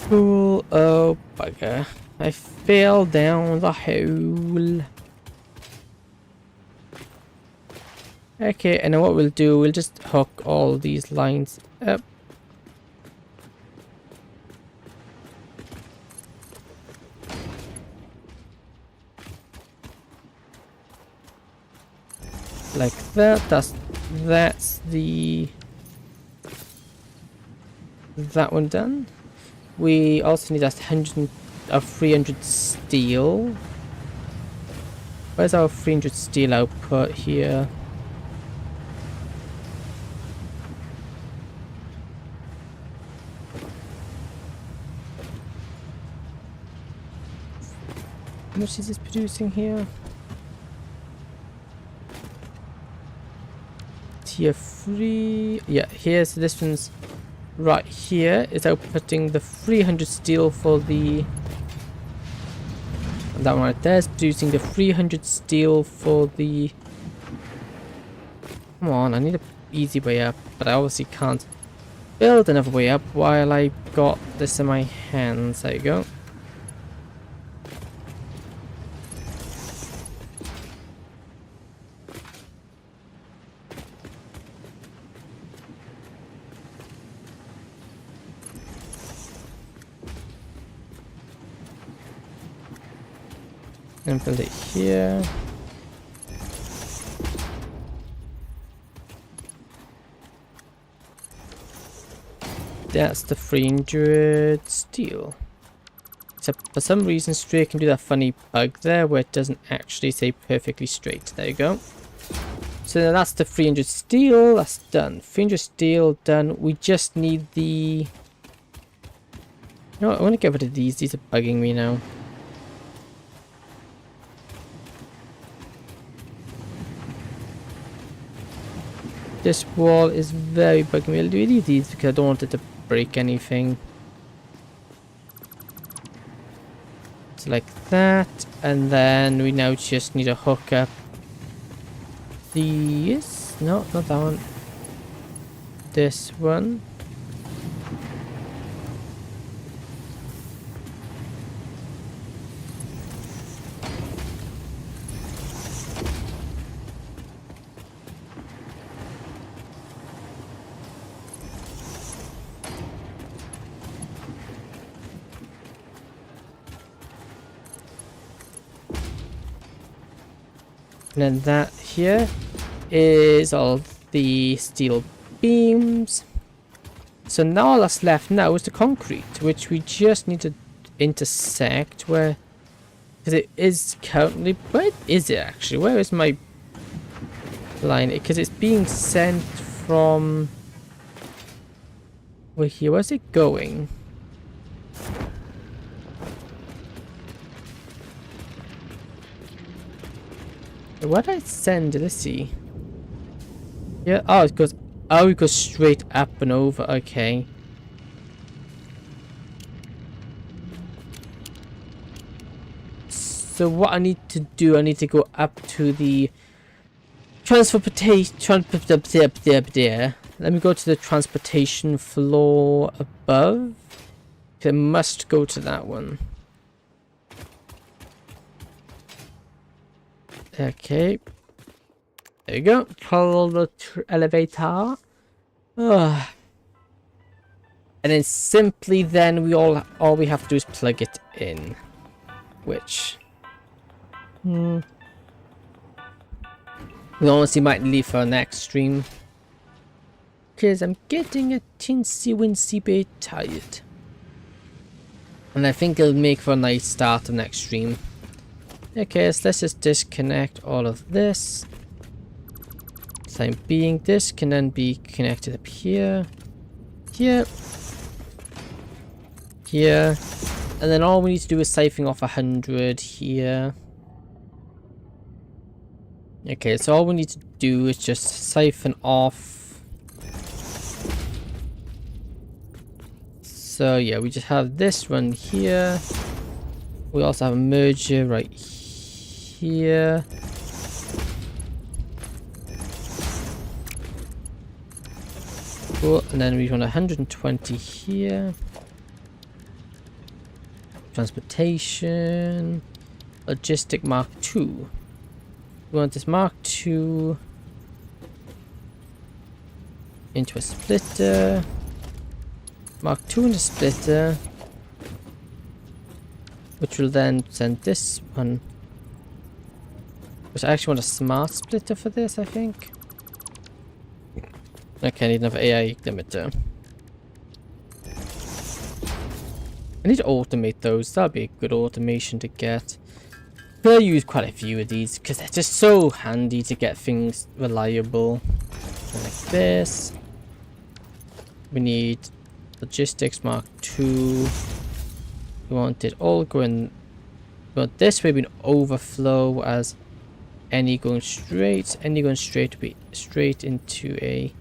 Cool. Oh bugger! I fell down the hole. Okay, and then what we'll do, we'll just hook all these lines up. Like that. That's that one done. We also need 300 steel. Where's our 300 steel output here? How much is this producing here? Tier 3. Yeah, here's this one's right here. It's outputting the 300 steel for the. That one right there is producing the 300 steel for the. Come on, I need an easy way up, but I obviously can't build another way up while I got this in my hands. There you go. And build it here. That's the 300 steel. Except for some reason Stray can do that funny bug there where it doesn't actually say perfectly straight. There you go. So that's the 300 steel. That's done. 300 steel done. We just need the... No, I want to get rid of these. These are bugging me now. This wall is very bugging me. I'll delete these because I don't want it to break anything. So like that, and then we now just need to hook up these. No, not that one. This one. And then that here is all the steel beams. So now all that's left now is the concrete, which we just need to intersect where, because it is currently, where is it actually? Where is my line? Because it's being sent from over here. Where's it going? What did I send? Let's see. Yeah, oh, it goes straight up and over. Okay. So what I need to do, I need to go up to the transportation. Let me go to the transportation floor above. I must go to that one. Okay. There you go. Follow the elevator. And then simply then all we have to do is plug it in. Which we honestly might leave for next stream. Because I'm getting a teensy-wincy bit tired. And I think it'll make for a nice start of next stream. Okay, so let's just disconnect all of this. Time being, this can then be connected up here, here, here, and then all we need to do is siphon off 100 here. Okay, so all we need to do is just siphon off. So yeah, we just have this one here. We also have a merger right here. Cool, and then we want 120 here. Transportation. Logistic Mark II. We want this Mark II into a splitter. Mark II into splitter. Which will then send this one. Which I actually want a smart splitter for this, I think. Okay, I need another AI limiter. I need to automate those. That'd be a good automation to get. But I use quite a few of these because they're just so handy to get things reliable. Like this. We need Logistics Mark II. We want it all going. We want this way being overflow as any going straight. Any going straight to be straight into a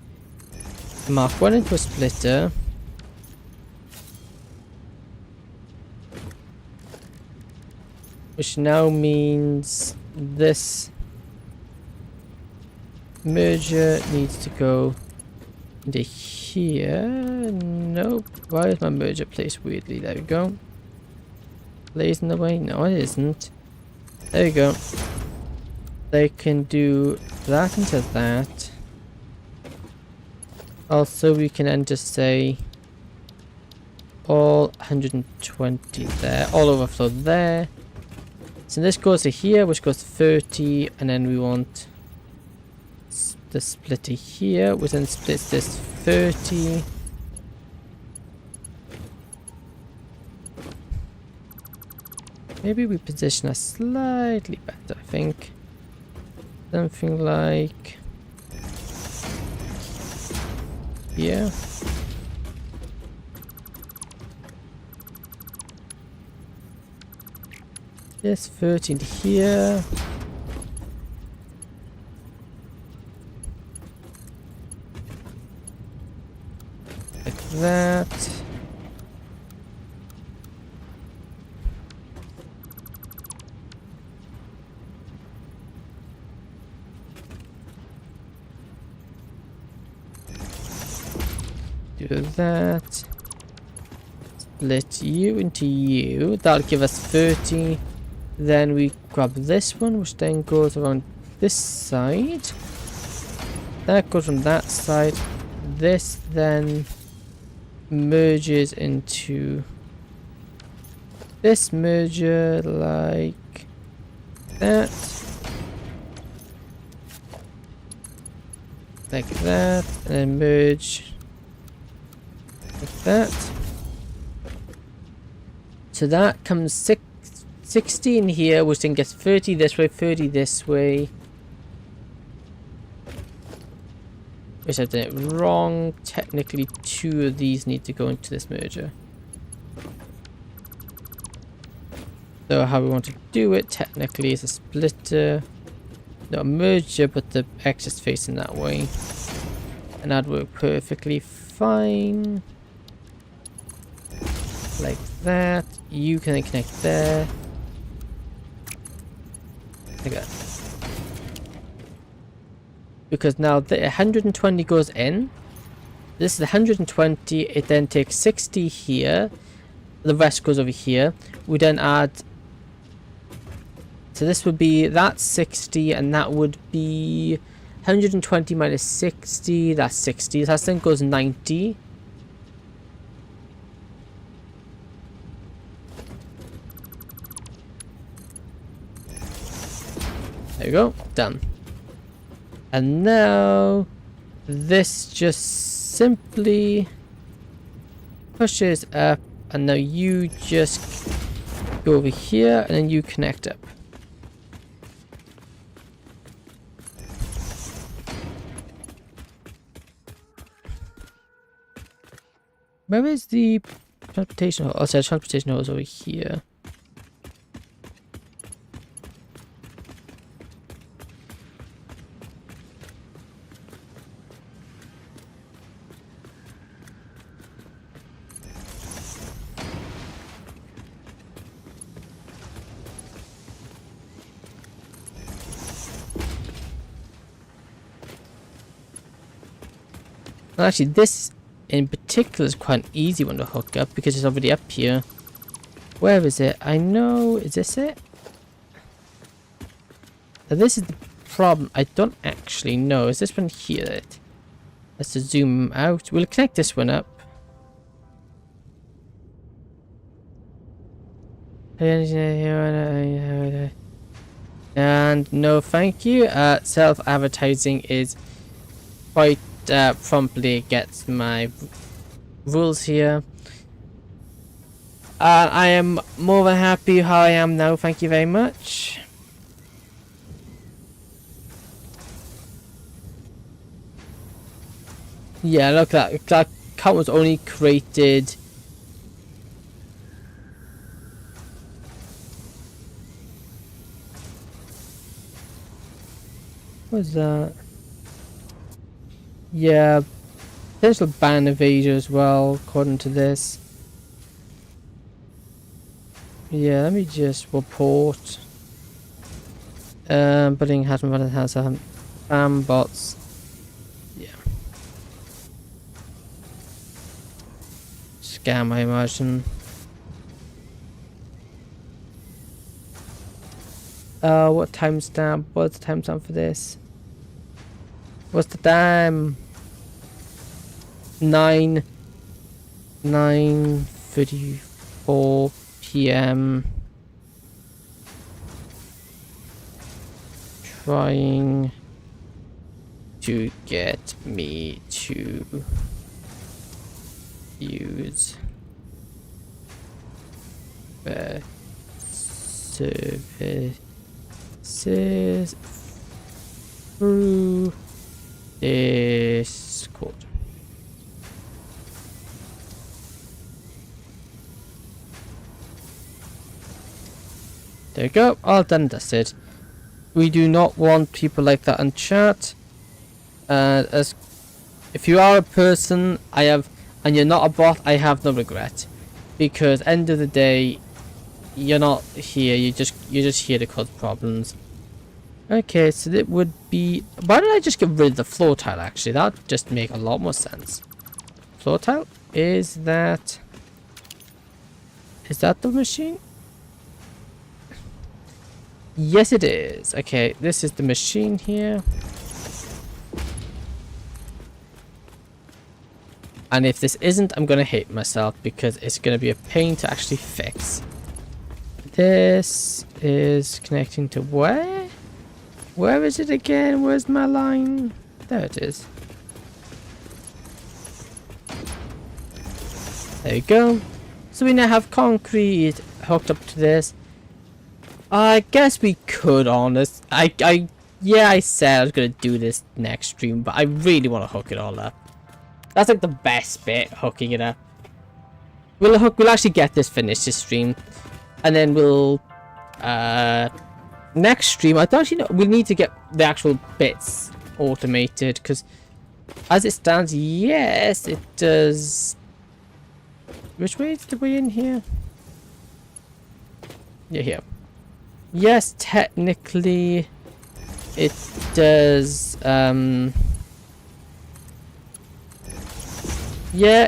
Mark 1 into a splitter. Which now means this merger needs to go into here. Nope. Why is my merger placed weirdly? There we go. Lays in the way? No, it isn't. There we go. They can do that into that. Also, we can then just say all 120 there, all overflow there. So this goes to here, which goes to 30, and then we want the splitter here, which then splits this 30. Maybe we position us slightly better, I think. Something like here. This 13 here. Like that. Do that. Split you into you. That'll give us 30. Then we grab this one, which then goes around this side. That goes from that side. This then merges into this merger like that. like that, and then merge like that. So that comes 60 in here, which then gets 30 this way, 30 this way. Which I've done it wrong. Technically, 2 of these need to go into this merger. So how we want to do it technically is a splitter. Not a merger, but the X is facing that way. And that'd work perfectly fine. Like that. You can then connect there. Like that. Because now the 120 goes in. This is 120. It then takes 60 here. The rest goes over here. We then add. So this would be that 60, and that would be 120 minus 60. That's 60. That then goes 90. There you go. Done. And now this just simply pushes up, and now you just go over here, and then you connect up. Where is the transportation hole? Oh, sorry, transportation hole is over here. Well, actually, this in particular is quite an easy one to hook up because it's already up here. Where is it? I know. Is this it? Now this is the problem. I don't actually know. Is this one here it? Let's just zoom out. We'll connect this one up. And no thank you. Self-advertising is quite promptly against my rules here. I am more than happy how I am now, thank you very much. Yeah, look, that account was only created what's that? Yeah, potential ban evasion as well, according to this. Yeah, let me just report. Putting has spam bots. Yeah. Scam, I imagine. What timestamp? What's the timestamp for this? What's the time? 9:34 p.m. Trying to get me to use the services through Discord. There you go, all done and dusted. We do not want people like that in chat. As if you are a person and you're not a bot, I have no regret, because end of the day, you're not here. You're just here to cause problems. Okay, so it would be. Why did I just get rid of the floor tile? Actually, that would just make a lot more sense. Floor tile, is that the machine? Yes, it is. Okay, this is the machine here. And if this isn't, I'm gonna hate myself because it's gonna be a pain to actually fix. This is connecting to where? Where is it again? Where's my line? There it is. There you go. So we now have concrete hooked up to this. I guess we could, honest. Yeah, I said I was gonna do this next stream, but I really want to hook it all up. That's like the best bit, hooking it up. We'll actually get this finished this stream, and then we'll next stream. I don't actually know. We need to get the actual bits automated because, as it stands, yes, it does. Which way is the way in here? Yeah, here. Yes, technically it does. Yeah,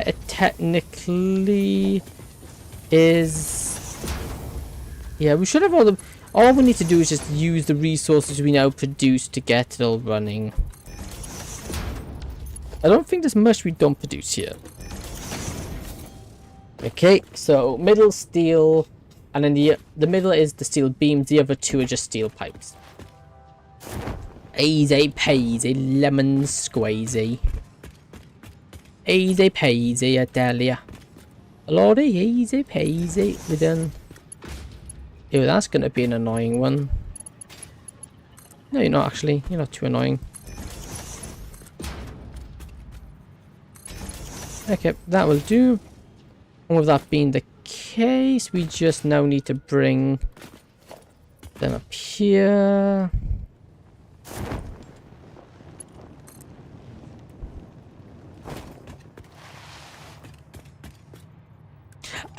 it technically is. Yeah, we should have all the. All we need to do is just use the resources we now produce to get it all running. I don't think there's much we don't produce here. Okay, so middle steel, and then the middle is the steel beams. The other two are just steel pipes. Easy peasy, lemon squeezy. Easy peasy, I tell ya. Lordy, easy peasy. We're done. Ew, that's gonna be an annoying one. No, you're not actually. You're not too annoying. Okay, that will do. All of that being the case, we just now need to bring them up here.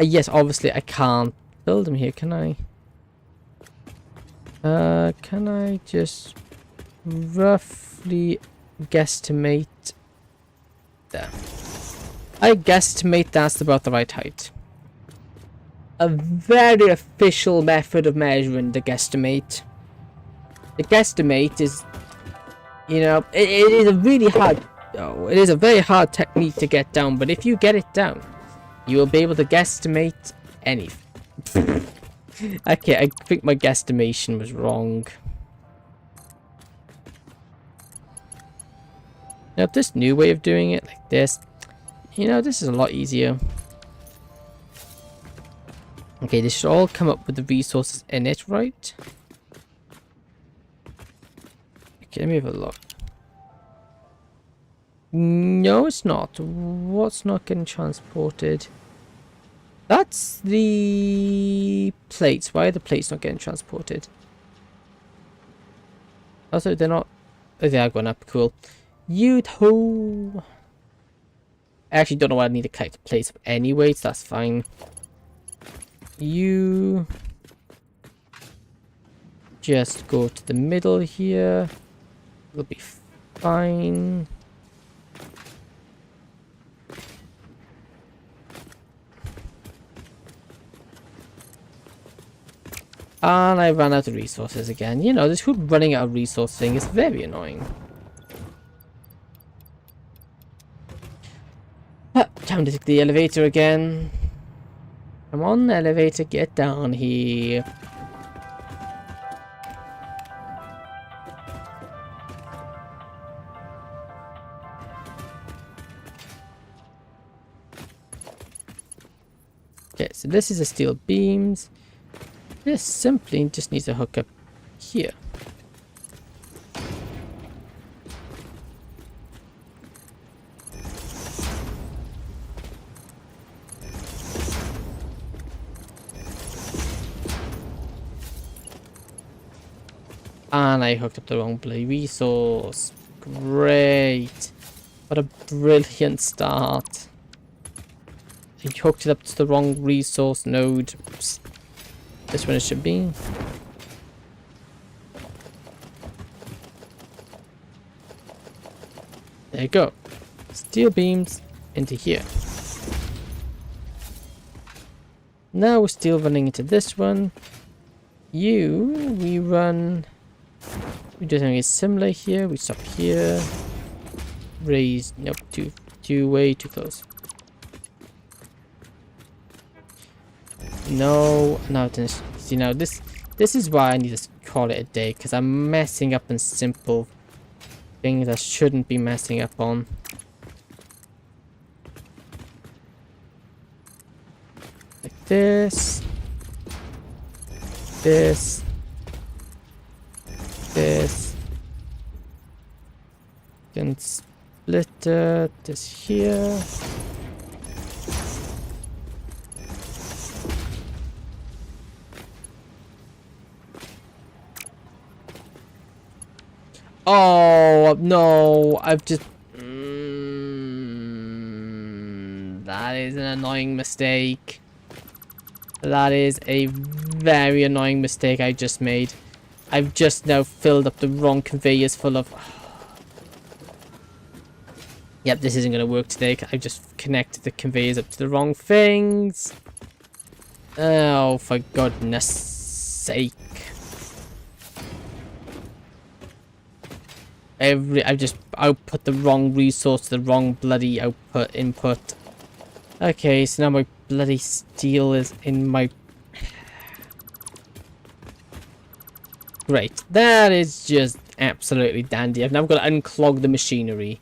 Yes, obviously I can't build them here, can I? Can I just roughly guesstimate there? I guesstimate that's about the right height. A very official method of measuring the guesstimate. The guesstimate is, you know, it is a really hard, it is a very hard technique to get down, but if you get it down, you will be able to guesstimate anything. Okay, I think my guesstimation was wrong. Now, this new way of doing it, like this, you know, this is a lot easier. Okay, this should all come up with the resources in it, right? Okay, let me have a look. No, it's not. What's not getting transported? That's the plates. Why are the plates not getting transported? Also, they're not. Oh, they are going up. Cool. You-ho! I actually don't know why I need to collect the plates anyway, so that's fine. You just go to the middle here. It'll be fine. And I ran out of resources again. You know, this whole running out of resource thing is very annoying. Time to take the elevator again. Come on, elevator, get down here. Okay, so this is the steel beams. This simply just needs to hook up here. And I hooked up the wrong bloody resource. Great. What a brilliant start. I hooked it up to the wrong resource node. Oops. This one it should be. There you go. Steel beams into here. Now we're still running into this one. We run. We do something similar here. We stop here. Raise. Nope. Way too close. No. Now this. See now this is why I need to call it a day, because I'm messing up on simple things I shouldn't be messing up on. this. This. This. Can split this here. Oh no, I've just that is an annoying mistake. That is a very annoying mistake I just made. I've just now filled up the wrong conveyors full of... Yep, this isn't going to work today. I've just connected the conveyors up to the wrong things. Oh, for goodness sake. I've just output the wrong resource to the wrong bloody input. Okay, so now my bloody steel is in my... Great. That is just absolutely dandy. I've now got to unclog the machinery.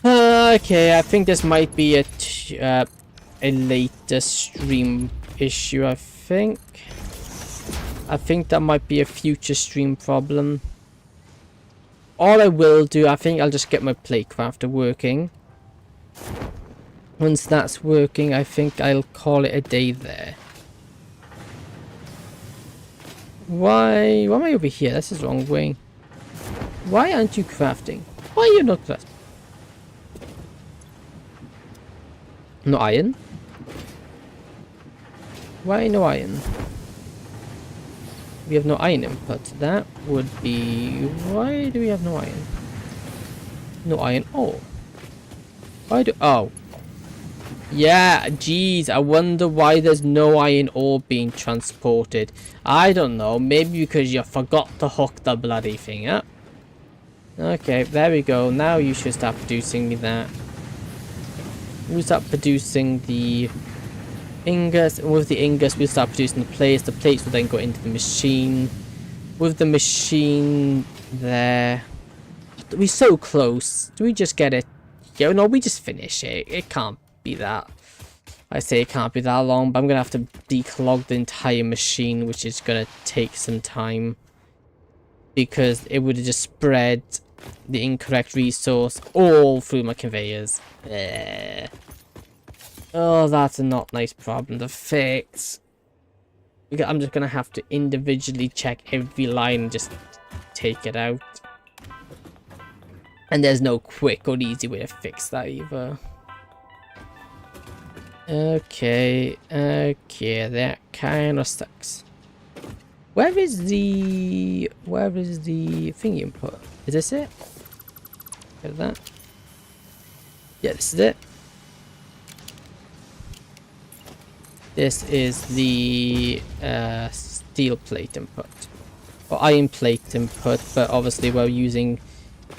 Okay, I think this might be a later stream issue, I think. I think that might be a future stream problem. All I will do, I think I'll just get my plate crafter working. Once that's working, I think I'll call it a day there. Why am I over here? This is the wrong way. Why aren't you crafting? Why are you not crafting? No iron? Why no iron? We have no iron input. That would be... Why do we have no iron? No iron ore. Why do... Oh. Yeah, jeez. I wonder why there's no iron ore being transported. I don't know. Maybe because you forgot to hook the bloody thing up. Okay, there we go. Now you should start producing me that. We'll start producing the ingots, and with the ingots we'll start producing the plates. The plates will then go into the machine. With the machine there, we're so close. Do we just get it? Yeah, no, we just finish it. It can't be that. I say it can't be that long, but I'm gonna have to declog the entire machine, which is gonna take some time because it would have just spread the incorrect resource all through my conveyors. Oh, that's a not nice problem to fix. I'm just gonna have to individually check every line and just take it out. And there's no quick or easy way to fix that either. Okay, that kind of sucks. Where is the thing input? Is this it? Get that? Yeah, this is it. This is the steel plate input, or iron plate input, but obviously we're using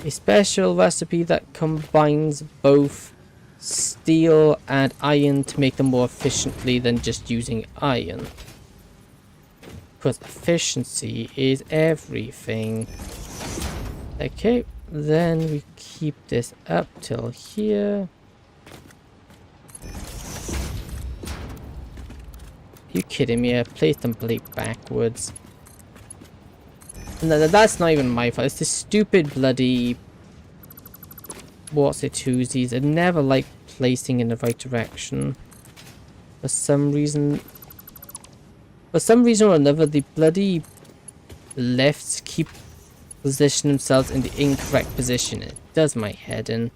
a special recipe that combines both steel and iron to make them more efficiently than just using iron. Because efficiency is everything. Okay, then we keep this up till here. You kidding me? I placed them blade backwards. No, that's not even my fault. It's this stupid bloody... What's it, twosies? I never like placing in the right direction. For some reason or another, the bloody lefts keep positioning themselves in the incorrect position. It does my head in.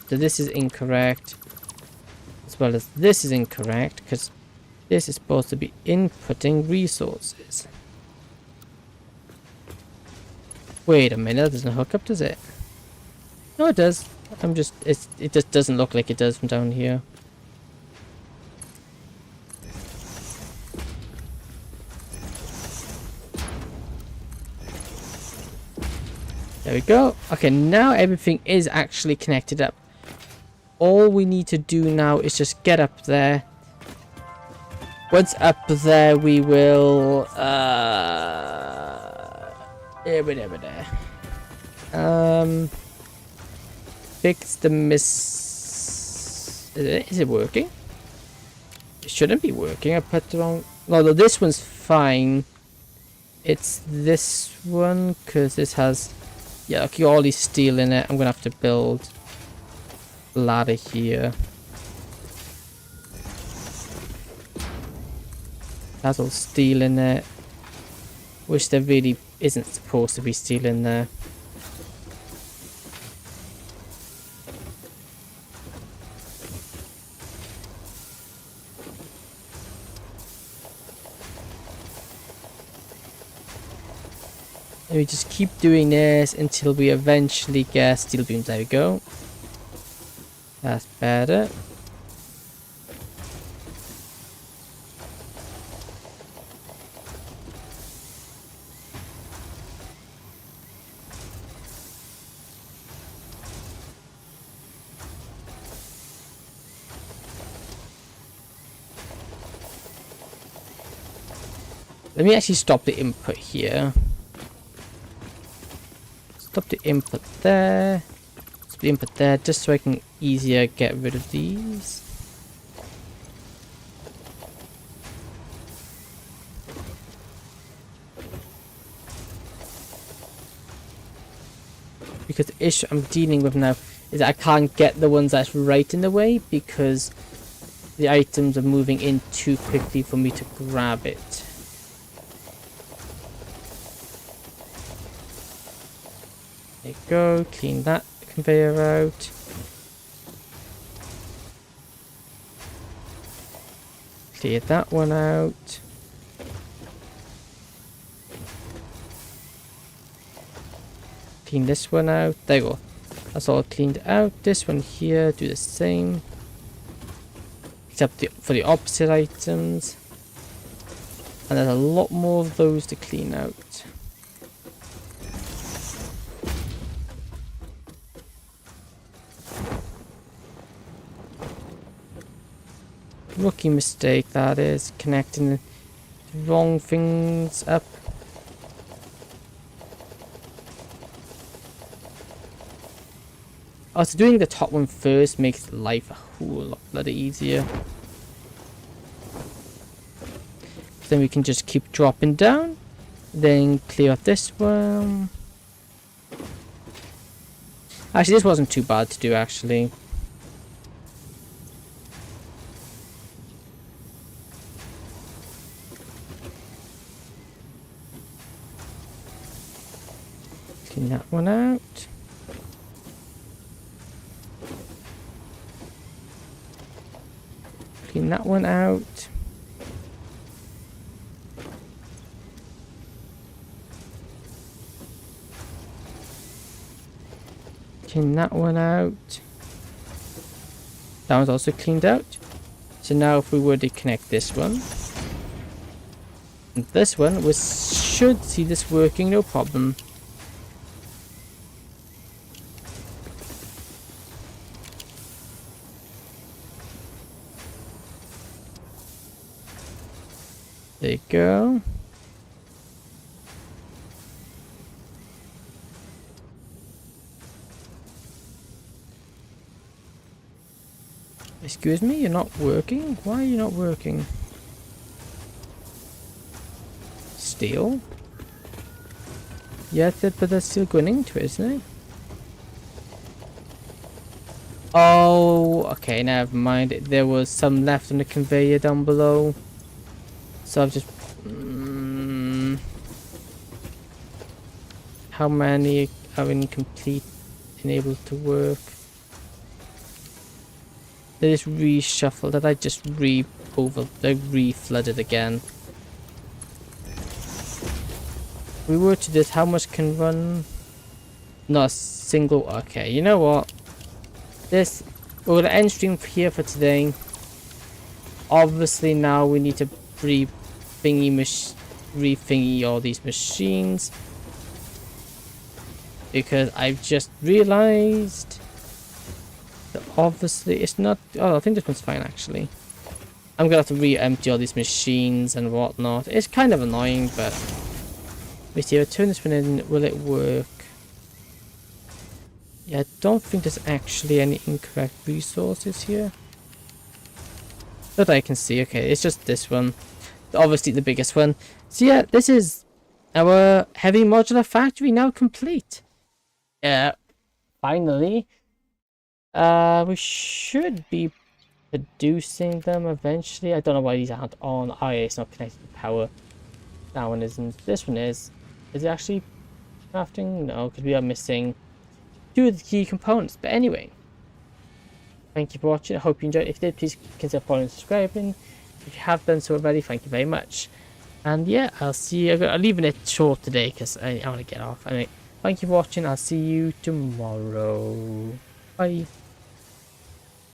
So this is incorrect, as well as this is incorrect, because this is supposed to be inputting resources. Wait a minute, that doesn't hook up, does it? No, it does. It just doesn't look like it does from down here. There we go. Okay, now everything is actually connected up. All we need to do now is just get up there. Once up there, we will fix the miss. Is it working? It shouldn't be working. I put the wrong. No, this one's fine. It's this one because this has, yeah, okay, all this steel in it. I'm gonna have to build a ladder here. Has all steel in it, which there really isn't supposed to be steel in there. And we just keep doing this until we eventually get steel beams. There we go. That's better. Let me actually stop the input here. Stop the input there. Stop the input there, just so I can easier get rid of these. Because the issue I'm dealing with now is that I can't get the ones that's right in the way because the items are moving in too quickly for me to grab it. There you go, clean that conveyor out. Clear that one out. Clean this one out. There you go. That's all cleaned out. This one here, do the same. Except for the opposite items. And there's a lot more of those to clean out. Rookie mistake, that is, connecting the wrong things up. Oh, so doing the top one first makes life a whole lot bloody easier. Then we can just keep dropping down, then clear up this one. Actually, this wasn't too bad to do, actually. Clean that one out. Clean that one out. Clean that one out. That one's also cleaned out. So now if we were to connect this one and this one, we should see this working no problem. There you go. Excuse me, you're not working? Why are you not working? Steel? Yeah, but that's still going into it, isn't it? Oh, okay, never mind. There was some left on the conveyor down below. So I've just... how many are incomplete and able to work? They just reshuffled that. I just re-flooded again. We were to this, how much can run? Not a single. Okay, you know what? This, we're gonna end stream here for today. Obviously now we need to re-thingy all these machines, because I've just realized that obviously it's not. Oh, I think this one's fine actually. I'm gonna have to re-empty all these machines and whatnot. It's kind of annoying, but let me see if I turn this one in, will it work? Yeah, I don't think there's actually any incorrect resources here. That I can see. Okay, it's just this one. Obviously the biggest one. So yeah, this is our heavy modular factory now complete. Finally. We should be producing them eventually. I don't know why these aren't on. Oh yeah, it's not connected to power. That one isn't. This one is. Is it actually crafting? No, because we are missing two of the key components. But anyway, thank you for watching. I hope you enjoyed. If you did, please consider following and subscribing. If you have done so already, thank you very much. And yeah, I'll see you. I'm leaving it short today because I want to get off. Anyway, thank you for watching. I'll see you tomorrow. Bye.